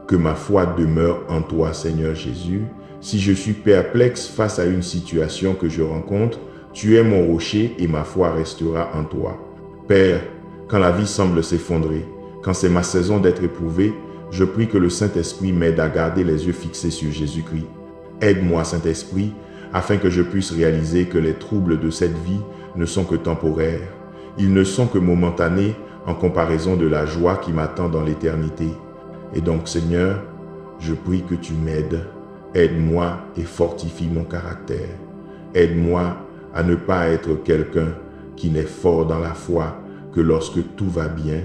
que ma foi demeure en toi, Seigneur Jésus. Si je suis perplexe face à une situation que je rencontre, tu es mon rocher et ma foi restera en toi. Père, quand la vie semble s'effondrer, quand c'est ma saison d'être éprouvé, je prie que le Saint-Esprit m'aide à garder les yeux fixés sur Jésus-Christ. Aide-moi, Saint-Esprit, afin que je puisse réaliser que les troubles de cette vie ne sont que temporaires. Ils ne sont que momentanés en comparaison de la joie qui m'attend dans l'éternité. Et donc, Seigneur, je prie que tu m'aides. Aide-moi et fortifie mon caractère. Aide-moi à ne pas être quelqu'un qui n'est fort dans la foi que lorsque tout va bien,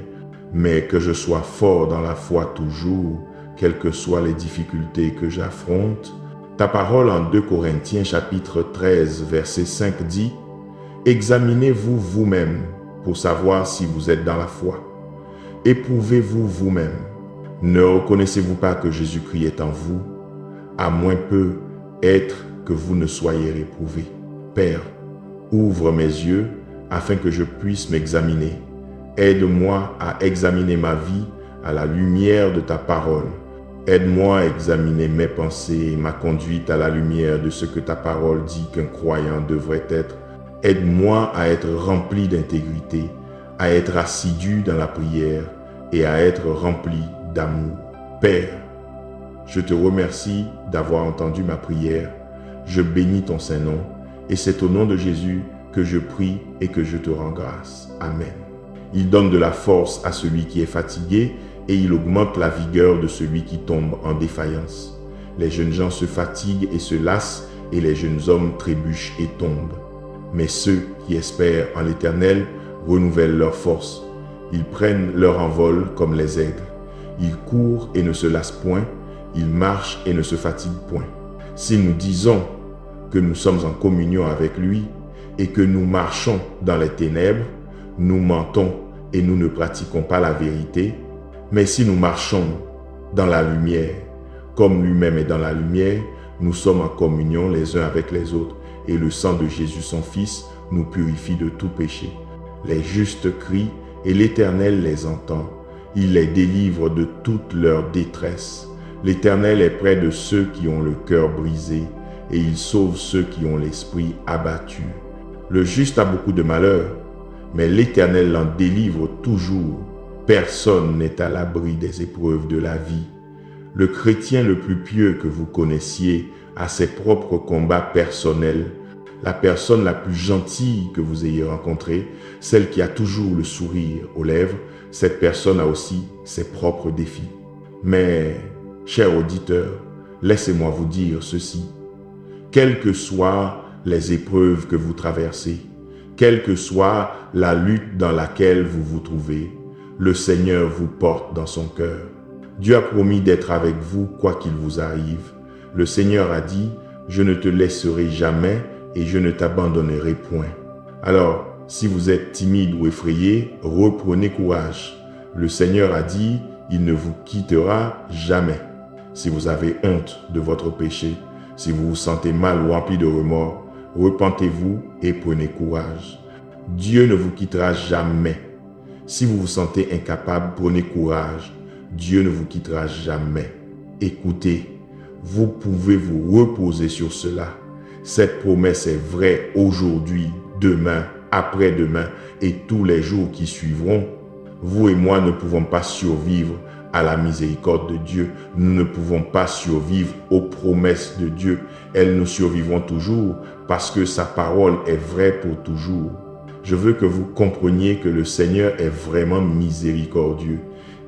mais que je sois fort dans la foi toujours, quelles que soient les difficultés que j'affronte. Ta parole en 2 Corinthiens chapitre 13, verset 5 dit « Examinez-vous vous-même pour savoir si vous êtes dans la foi. Éprouvez-vous vous-même. Ne reconnaissez-vous pas que Jésus-Christ est en vous, à moins peu être que vous ne soyez réprouvés. Père, ouvre mes yeux afin que je puisse m'examiner. Aide-moi à examiner ma vie à la lumière de ta parole. Aide-moi à examiner mes pensées et ma conduite à la lumière de ce que ta parole dit qu'un croyant devrait être. Aide-moi à être rempli d'intégrité, à être assidu dans la prière et à être rempli d'amour. Père, je te remercie d'avoir entendu ma prière. Je bénis ton Saint-Nom et c'est au nom de Jésus que je prie et que je te rends grâce. Amen. Il donne de la force à celui qui est fatigué et il augmente la vigueur de celui qui tombe en défaillance. Les jeunes gens se fatiguent et se lassent et les jeunes hommes trébuchent et tombent. Mais ceux qui espèrent en l'Éternel renouvellent leur force. Ils prennent leur envol comme les aigles. Ils courent et ne se lassent point. Ils marchent et ne se fatiguent point. Si nous disons que nous sommes en communion avec lui et que nous marchons dans les ténèbres, nous mentons et nous ne pratiquons pas la vérité. Mais si nous marchons dans la lumière, comme lui-même est dans la lumière, nous sommes en communion les uns avec les autres et le sang de Jésus son Fils nous purifie de tout péché. Les justes crient et l'Éternel les entend. Il les délivre de toute leur détresse. L'Éternel est près de ceux qui ont le cœur brisé, et il sauve ceux qui ont l'esprit abattu. Le juste a beaucoup de malheurs, mais l'Éternel l'en délivre toujours. Personne n'est à l'abri des épreuves de la vie. Le chrétien le plus pieux que vous connaissiez a ses propres combats personnels. La personne la plus gentille que vous ayez rencontrée, celle qui a toujours le sourire aux lèvres, cette personne a aussi ses propres défis. Mais, cher auditeur, laissez-moi vous dire ceci. Quelles que soient les épreuves que vous traversez, quelle que soit la lutte dans laquelle vous vous trouvez, le Seigneur vous porte dans son cœur. Dieu a promis d'être avec vous quoi qu'il vous arrive. Le Seigneur a dit, « Je ne te laisserai jamais et je ne t'abandonnerai point. » Alors, si vous êtes timide ou effrayé, reprenez courage. Le Seigneur a dit, il ne vous quittera jamais. Si vous avez honte de votre péché, si vous vous sentez mal ou rempli de remords, repentez-vous et prenez courage. Dieu ne vous quittera jamais. Si vous vous sentez incapable, prenez courage. Dieu ne vous quittera jamais. Écoutez, vous pouvez vous reposer sur cela. Cette promesse est vraie aujourd'hui, demain, après-demain et tous les jours qui suivront. Vous et moi ne pouvons pas survivre à la miséricorde de Dieu. Nous ne pouvons pas survivre aux promesses de Dieu. Elles nous survivront toujours parce que sa parole est vraie pour toujours. Je veux que vous compreniez que le Seigneur est vraiment miséricordieux.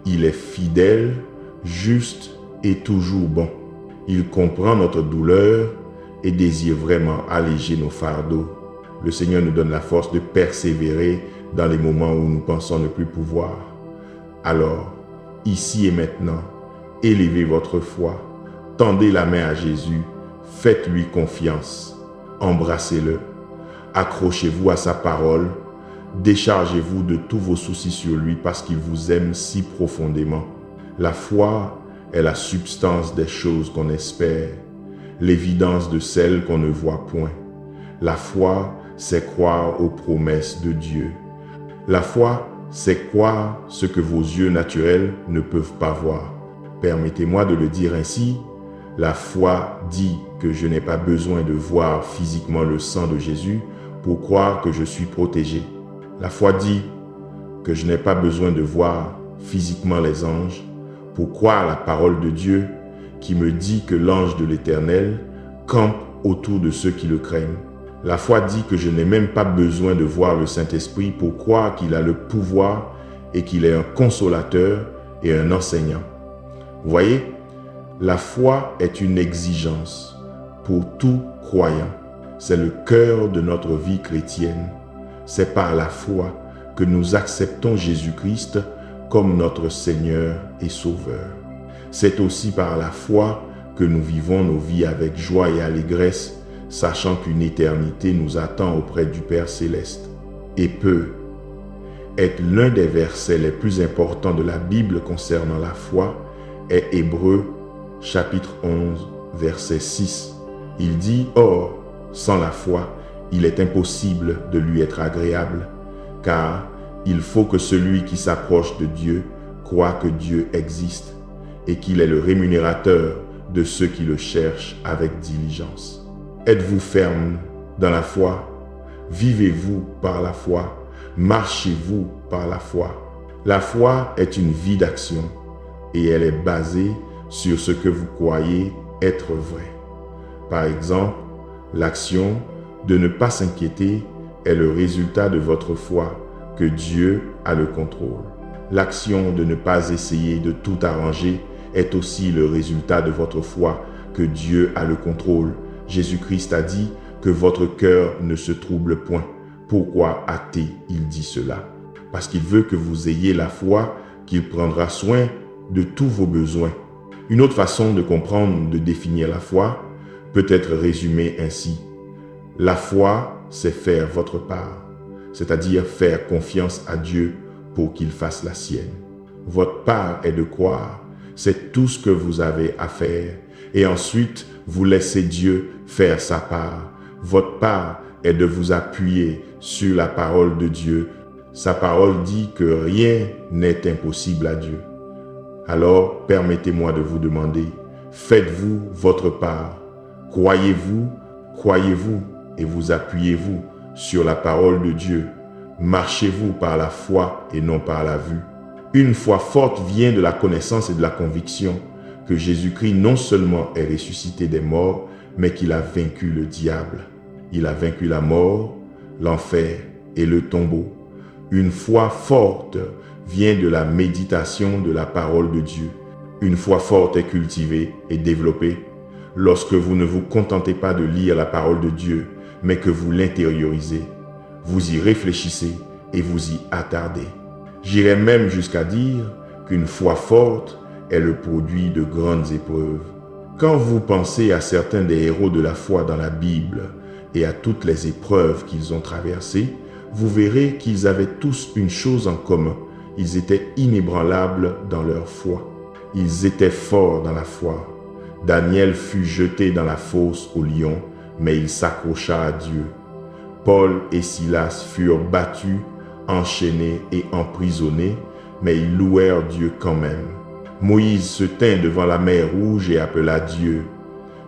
Il est fidèle, juste et toujours bon. Il comprend notre douleur et désire vraiment alléger nos fardeaux. Le Seigneur nous donne la force de persévérer dans les moments où nous pensons ne plus pouvoir. Alors, ici et maintenant, élevez votre foi, tendez la main à Jésus, faites-lui confiance, embrassez-le, accrochez-vous à sa parole, déchargez-vous de tous vos soucis sur lui parce qu'il vous aime si profondément. La foi est la substance des choses qu'on espère, l'évidence de celles qu'on ne voit point. La foi, c'est croire aux promesses de Dieu. La foi, c'est croire ce que vos yeux naturels ne peuvent pas voir. Permettez-moi de le dire ainsi, la foi dit que je n'ai pas besoin de voir physiquement le sang de Jésus pour croire que je suis protégé. La foi dit que je n'ai pas besoin de voir physiquement les anges pour croire la parole de Dieu qui me dit que l'ange de l'Éternel campe autour de ceux qui le craignent. La foi dit que je n'ai même pas besoin de voir le Saint-Esprit pour croire qu'il a le pouvoir et qu'il est un consolateur et un enseignant. Vous voyez, la foi est une exigence pour tout croyant. C'est le cœur de notre vie chrétienne. C'est par la foi que nous acceptons Jésus-Christ comme notre Seigneur et Sauveur. C'est aussi par la foi que nous vivons nos vies avec joie et allégresse, sachant qu'une éternité nous attend auprès du Père Céleste. Et peut être l'un des versets les plus importants de la Bible concernant la foi est Hébreux chapitre 11, verset 6. Il dit « Or, sans la foi, il est impossible de lui être agréable, car il faut que celui qui s'approche de Dieu croit que Dieu existe et qu'il est le rémunérateur de ceux qui le cherchent avec diligence. » Êtes-vous ferme dans la foi? Vivez-vous par la foi? Marchez-vous par la foi? La foi est une vie d'action et elle est basée sur ce que vous croyez être vrai. Par exemple, l'action de ne pas s'inquiéter est le résultat de votre foi que Dieu a le contrôle. L'action de ne pas essayer de tout arranger est aussi le résultat de votre foi que Dieu a le contrôle. Jésus-Christ a dit que votre cœur ne se trouble point. Pourquoi a-t-il dit cela? Parce qu'il veut que vous ayez la foi qu'il prendra soin de tous vos besoins. Une autre façon de comprendre, de définir la foi peut être résumée ainsi. La foi, c'est faire votre part, c'est-à-dire faire confiance à Dieu pour qu'il fasse la sienne. Votre part est de croire, c'est tout ce que vous avez à faire. Et ensuite, vous laissez Dieu faire sa part. Votre part est de vous appuyer sur la parole de Dieu. Sa parole dit que rien n'est impossible à Dieu. Alors, permettez-moi de vous demander, Faites-vous votre part. Croyez-vous et vous appuyez-vous sur la parole de Dieu. Marchez-vous par la foi et non par la vue. Une foi forte vient de la connaissance et de la conviction que Jésus-Christ non seulement est ressuscité des morts, mais qu'il a vaincu le diable. Il a vaincu la mort, l'enfer et le tombeau. Une foi forte vient de la méditation de la parole de Dieu. Une foi forte est cultivée et développée lorsque vous ne vous contentez pas de lire la parole de Dieu, mais que vous l'intériorisez. Vous y réfléchissez et vous y attardez. J'irais même jusqu'à dire qu'une foi forte est le produit de grandes épreuves. Quand vous pensez à certains des héros de la foi dans la Bible et à toutes les épreuves qu'ils ont traversées, vous verrez qu'ils avaient tous une chose en commun. Ils étaient inébranlables dans leur foi. Ils étaient forts dans la foi. Daniel fut jeté dans la fosse aux lions, mais il s'accrocha à Dieu. Paul et Silas furent battus, enchaînés et emprisonnés, mais ils louèrent Dieu quand même. Moïse se tint devant la mer Rouge et appela Dieu.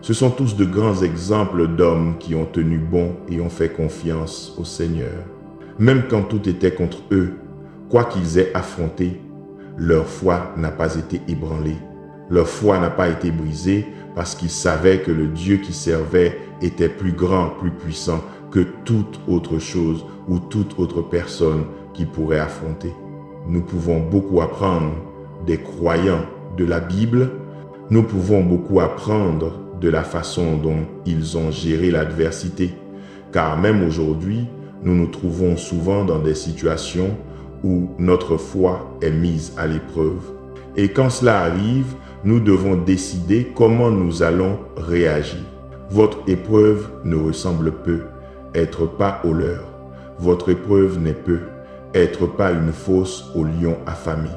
Ce sont tous de grands exemples d'hommes qui ont tenu bon et ont fait confiance au Seigneur. Même quand tout était contre eux, quoi qu'ils aient affronté, leur foi n'a pas été ébranlée. Leur foi n'a pas été brisée parce qu'ils savaient que le Dieu qu'ils servaient était plus grand, plus puissant que toute autre chose ou toute autre personne qu'ils pourraient affronter. Nous pouvons beaucoup apprendre des croyants de la Bible. Nous pouvons beaucoup apprendre de la façon dont ils ont géré l'adversité. Car même aujourd'hui, nous nous trouvons souvent dans des situations où notre foi est mise à l'épreuve. Et quand cela arrive, nous devons décider comment nous allons réagir. Votre épreuve ne ressemble peu être pas au leur. Votre épreuve n'est peu être pas une fosse aux lions affamés.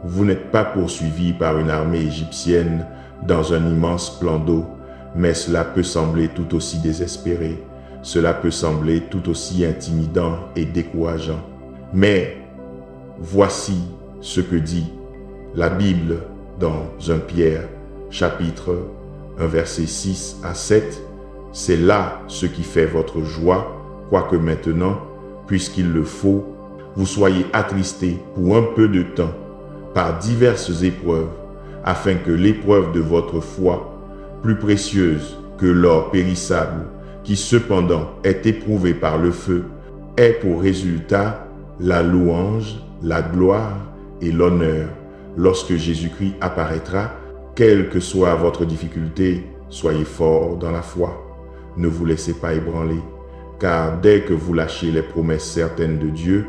Vous n'êtes pas poursuivi par une armée égyptienne dans un immense plan d'eau, mais cela peut sembler tout aussi désespéré. Cela peut sembler tout aussi intimidant et décourageant. Mais voici ce que dit la Bible dans 1 Pierre, chapitre 1, versets 6 à 7. C'est là ce qui fait votre joie, quoique maintenant, puisqu'il le faut, vous soyez attristés pour un peu de temps par diverses épreuves, afin que l'épreuve de votre foi, plus précieuse que l'or périssable, qui cependant est éprouvé par le feu, ait pour résultat la louange, la gloire et l'honneur lorsque Jésus-Christ apparaîtra. Quelle que soit votre difficulté, soyez forts dans la foi. Ne vous laissez pas ébranler, car dès que vous lâchez les promesses certaines de Dieu,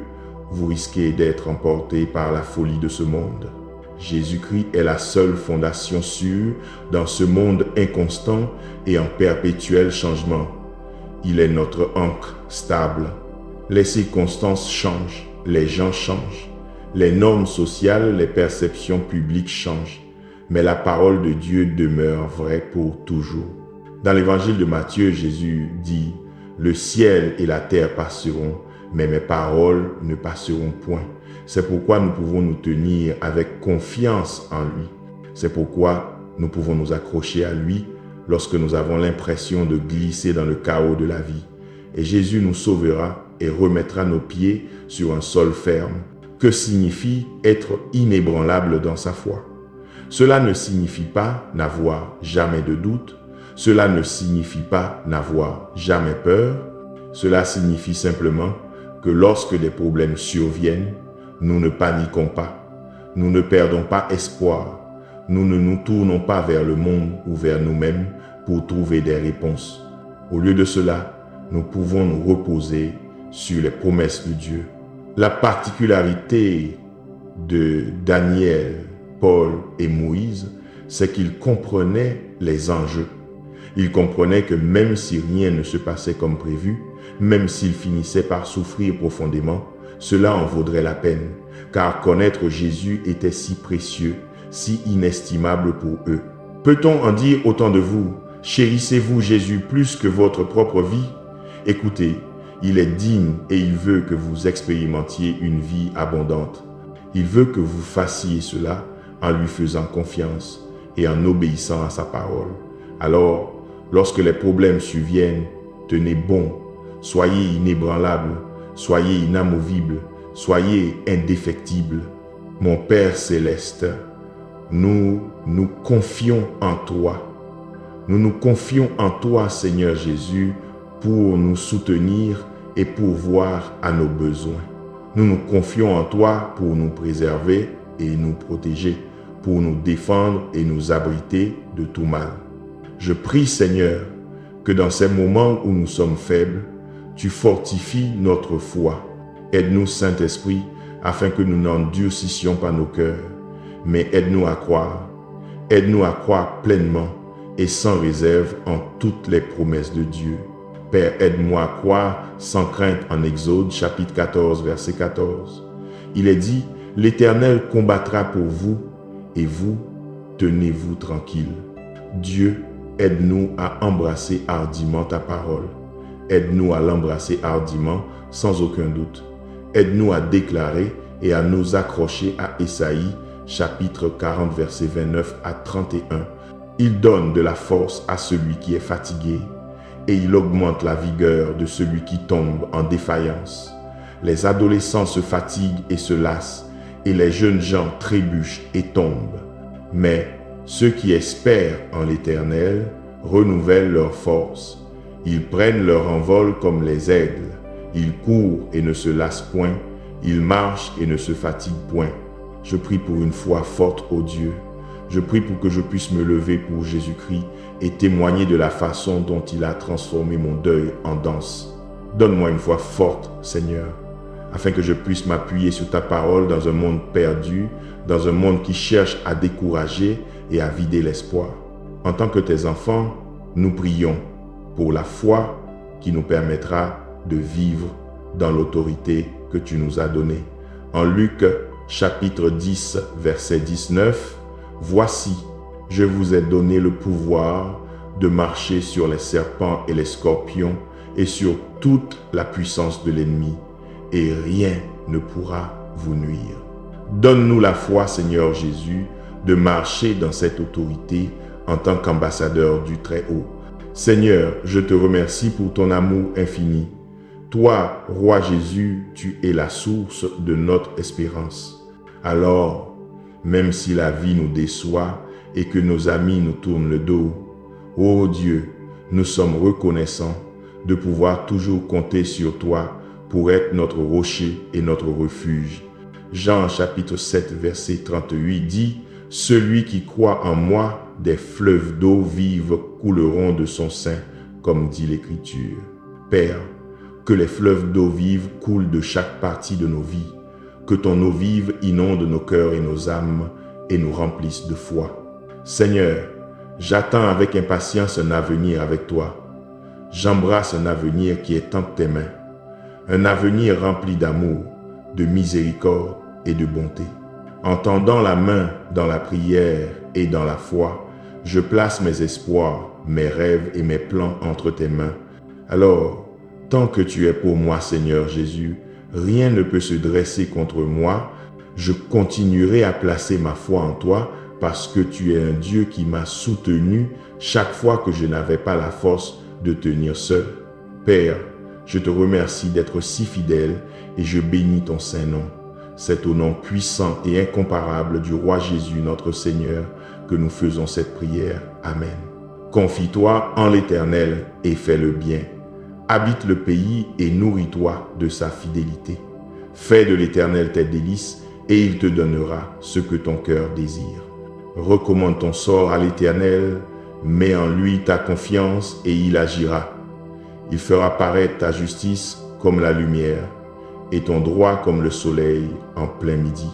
vous risquez d'être emporté par la folie de ce monde. Jésus-Christ est la seule fondation sûre dans ce monde inconstant et en perpétuel changement. Il est notre ancre stable. Les circonstances changent, les gens changent, les normes sociales, les perceptions publiques changent, mais la parole de Dieu demeure vraie pour toujours. Dans l'évangile de Matthieu, Jésus dit « Le ciel et la terre passeront, mais mes paroles ne passeront point. » C'est pourquoi nous pouvons nous tenir avec confiance en lui. C'est pourquoi nous pouvons nous accrocher à lui lorsque nous avons l'impression de glisser dans le chaos de la vie. Et Jésus nous sauvera et remettra nos pieds sur un sol ferme. Que signifie être inébranlable dans sa foi? Cela ne signifie pas n'avoir jamais de doute. Cela ne signifie pas n'avoir jamais peur. Cela signifie simplement que lorsque des problèmes surviennent, nous ne paniquons pas, nous ne perdons pas espoir, nous ne nous tournons pas vers le monde ou vers nous-mêmes pour trouver des réponses. Au lieu de cela, nous pouvons nous reposer sur les promesses de Dieu. La particularité de Daniel, Paul et Moïse, c'est qu'ils comprenaient les enjeux. Ils comprenaient que même si rien ne se passait comme prévu, même s'ils finissaient par souffrir profondément, cela en vaudrait la peine, car connaître Jésus était si précieux, si inestimable pour eux. Peut-on en dire autant de vous? Chérissez-vous Jésus plus que votre propre vie? Écoutez, il est digne et il veut que vous expérimentiez une vie abondante. Il veut que vous fassiez cela en lui faisant confiance et en obéissant à sa parole. Alors, lorsque les problèmes surviennent, tenez bon, soyez inébranlables, soyez inamovibles, soyez indéfectibles. Mon Père céleste, nous nous confions en toi. Nous nous confions en toi, Seigneur Jésus, pour nous soutenir et pourvoir à nos besoins. Nous nous confions en toi pour nous préserver et nous protéger, pour nous défendre et nous abriter de tout mal. Je prie, Seigneur, que dans ces moments où nous sommes faibles, tu fortifies notre foi. Aide-nous, Saint-Esprit, afin que nous n'endurcissions pas nos cœurs, mais aide-nous à croire. Aide-nous à croire pleinement et sans réserve en toutes les promesses de Dieu. Père, aide-moi à croire sans crainte en Exode chapitre 14, verset 14. Il est dit, l'Éternel combattra pour vous et vous, tenez-vous tranquille. Dieu, aide-nous à embrasser hardiment ta parole. Aide-nous à l'embrasser hardiment, sans aucun doute. Aide-nous à déclarer et à nous accrocher à Ésaïe, chapitre 40, verset 29 à 31. Il donne de la force à celui qui est fatigué et il augmente la vigueur de celui qui tombe en défaillance. Les adolescents se fatiguent et se lassent et les jeunes gens trébuchent et tombent. Mais ceux qui espèrent en l'Éternel renouvellent leur force. Ils prennent leur envol comme les aigles. Ils courent et ne se lassent point. Ils marchent et ne se fatiguent point. Je prie pour une foi forte, ô Dieu. Je prie pour que je puisse me lever pour Jésus-Christ et témoigner de la façon dont il a transformé mon deuil en danse. Donne-moi une foi forte, Seigneur, afin que je puisse m'appuyer sur ta parole dans un monde perdu, dans un monde qui cherche à décourager et à vider l'espoir. En tant que tes enfants, nous prions pour la foi qui nous permettra de vivre dans l'autorité que tu nous as donnée. En Luc chapitre 10, verset 19, « Voici, je vous ai donné le pouvoir de marcher sur les serpents et les scorpions et sur toute la puissance de l'ennemi, et rien ne pourra vous nuire. » Donne-nous la foi, Seigneur Jésus, de marcher dans cette autorité en tant qu'ambassadeur du Très-Haut. Seigneur, je te remercie pour ton amour infini. Toi, Roi Jésus, tu es la source de notre espérance. Alors, même si la vie nous déçoit et que nos amis nous tournent le dos, ô Dieu, nous sommes reconnaissants de pouvoir toujours compter sur toi pour être notre rocher et notre refuge. Jean chapitre 7 verset 38 dit « Celui qui croit en moi, des fleuves d'eau vive couleront de son sein, comme dit l'Écriture. » Père, que les fleuves d'eau vive coulent de chaque partie de nos vies, que ton eau vive inonde nos cœurs et nos âmes et nous remplisse de foi. Seigneur, j'attends avec impatience un avenir avec toi. J'embrasse un avenir qui est entre tes mains, un avenir rempli d'amour, de miséricorde et de bonté. En tendant la main dans la prière et dans la foi, je place mes espoirs, mes rêves et mes plans entre tes mains. Alors, tant que tu es pour moi, Seigneur Jésus, rien ne peut se dresser contre moi. Je continuerai à placer ma foi en toi parce que tu es un Dieu qui m'a soutenu chaque fois que je n'avais pas la force de tenir seul. Père, je te remercie d'être si fidèle et je bénis ton saint nom. C'est au nom puissant et incomparable du Roi Jésus notre Seigneur que nous faisons cette prière. Amen. Confie-toi en l'Éternel et fais le bien. Habite le pays et nourris-toi de sa fidélité. Fais de l'Éternel tes délices et il te donnera ce que ton cœur désire. Recommande ton sort à l'Éternel, mets en lui ta confiance et il agira. Il fera paraître ta justice comme la lumière et ton droit comme le soleil en plein midi.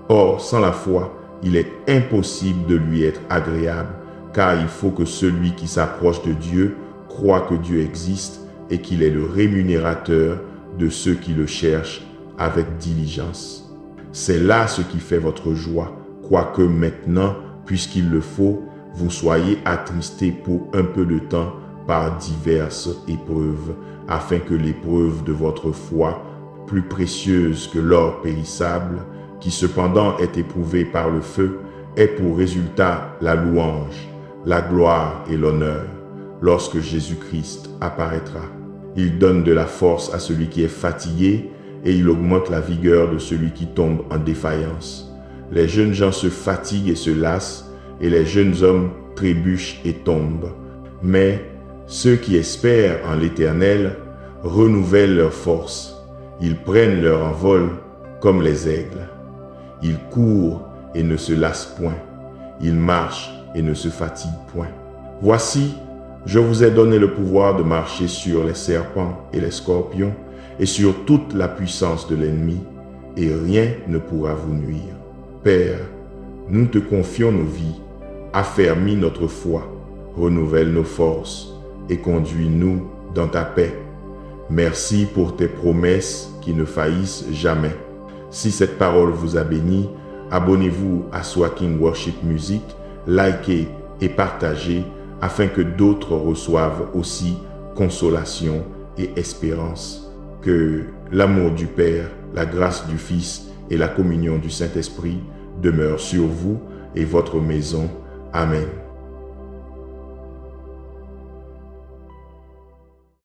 Or, sans la foi, il est impossible de lui être agréable, car il faut que celui qui s'approche de Dieu croit que Dieu existe et qu'il est le rémunérateur de ceux qui le cherchent avec diligence. C'est là ce qui fait votre joie, quoique maintenant, puisqu'il le faut, vous soyez attristés pour un peu de temps par diverses épreuves, afin que l'épreuve de votre foi, plus précieuse que l'or périssable, qui cependant est éprouvée par le feu, ait pour résultat la louange, la gloire et l'honneur lorsque Jésus-Christ apparaîtra. Il donne de la force à celui qui est fatigué et il augmente la vigueur de celui qui tombe en défaillance. Les jeunes gens se fatiguent et se lassent et les jeunes hommes trébuchent et tombent. Mais ceux qui espèrent en l'Éternel renouvellent leurs forces. Ils prennent leur envol comme les aigles. Ils courent et ne se lassent point. Ils marchent et ne se fatiguent point. Voici, je vous ai donné le pouvoir de marcher sur les serpents et les scorpions et sur toute la puissance de l'ennemi, et rien ne pourra vous nuire. Père, nous te confions nos vies, affermis notre foi, renouvelle nos forces et conduis-nous dans ta paix. Merci pour tes promesses qui ne faillissent jamais. Si cette parole vous a béni, abonnez-vous à Swaking Worship Music, likez et partagez afin que d'autres reçoivent aussi consolation et espérance. Que l'amour du Père, la grâce du Fils et la communion du Saint-Esprit demeurent sur vous et votre maison. Amen.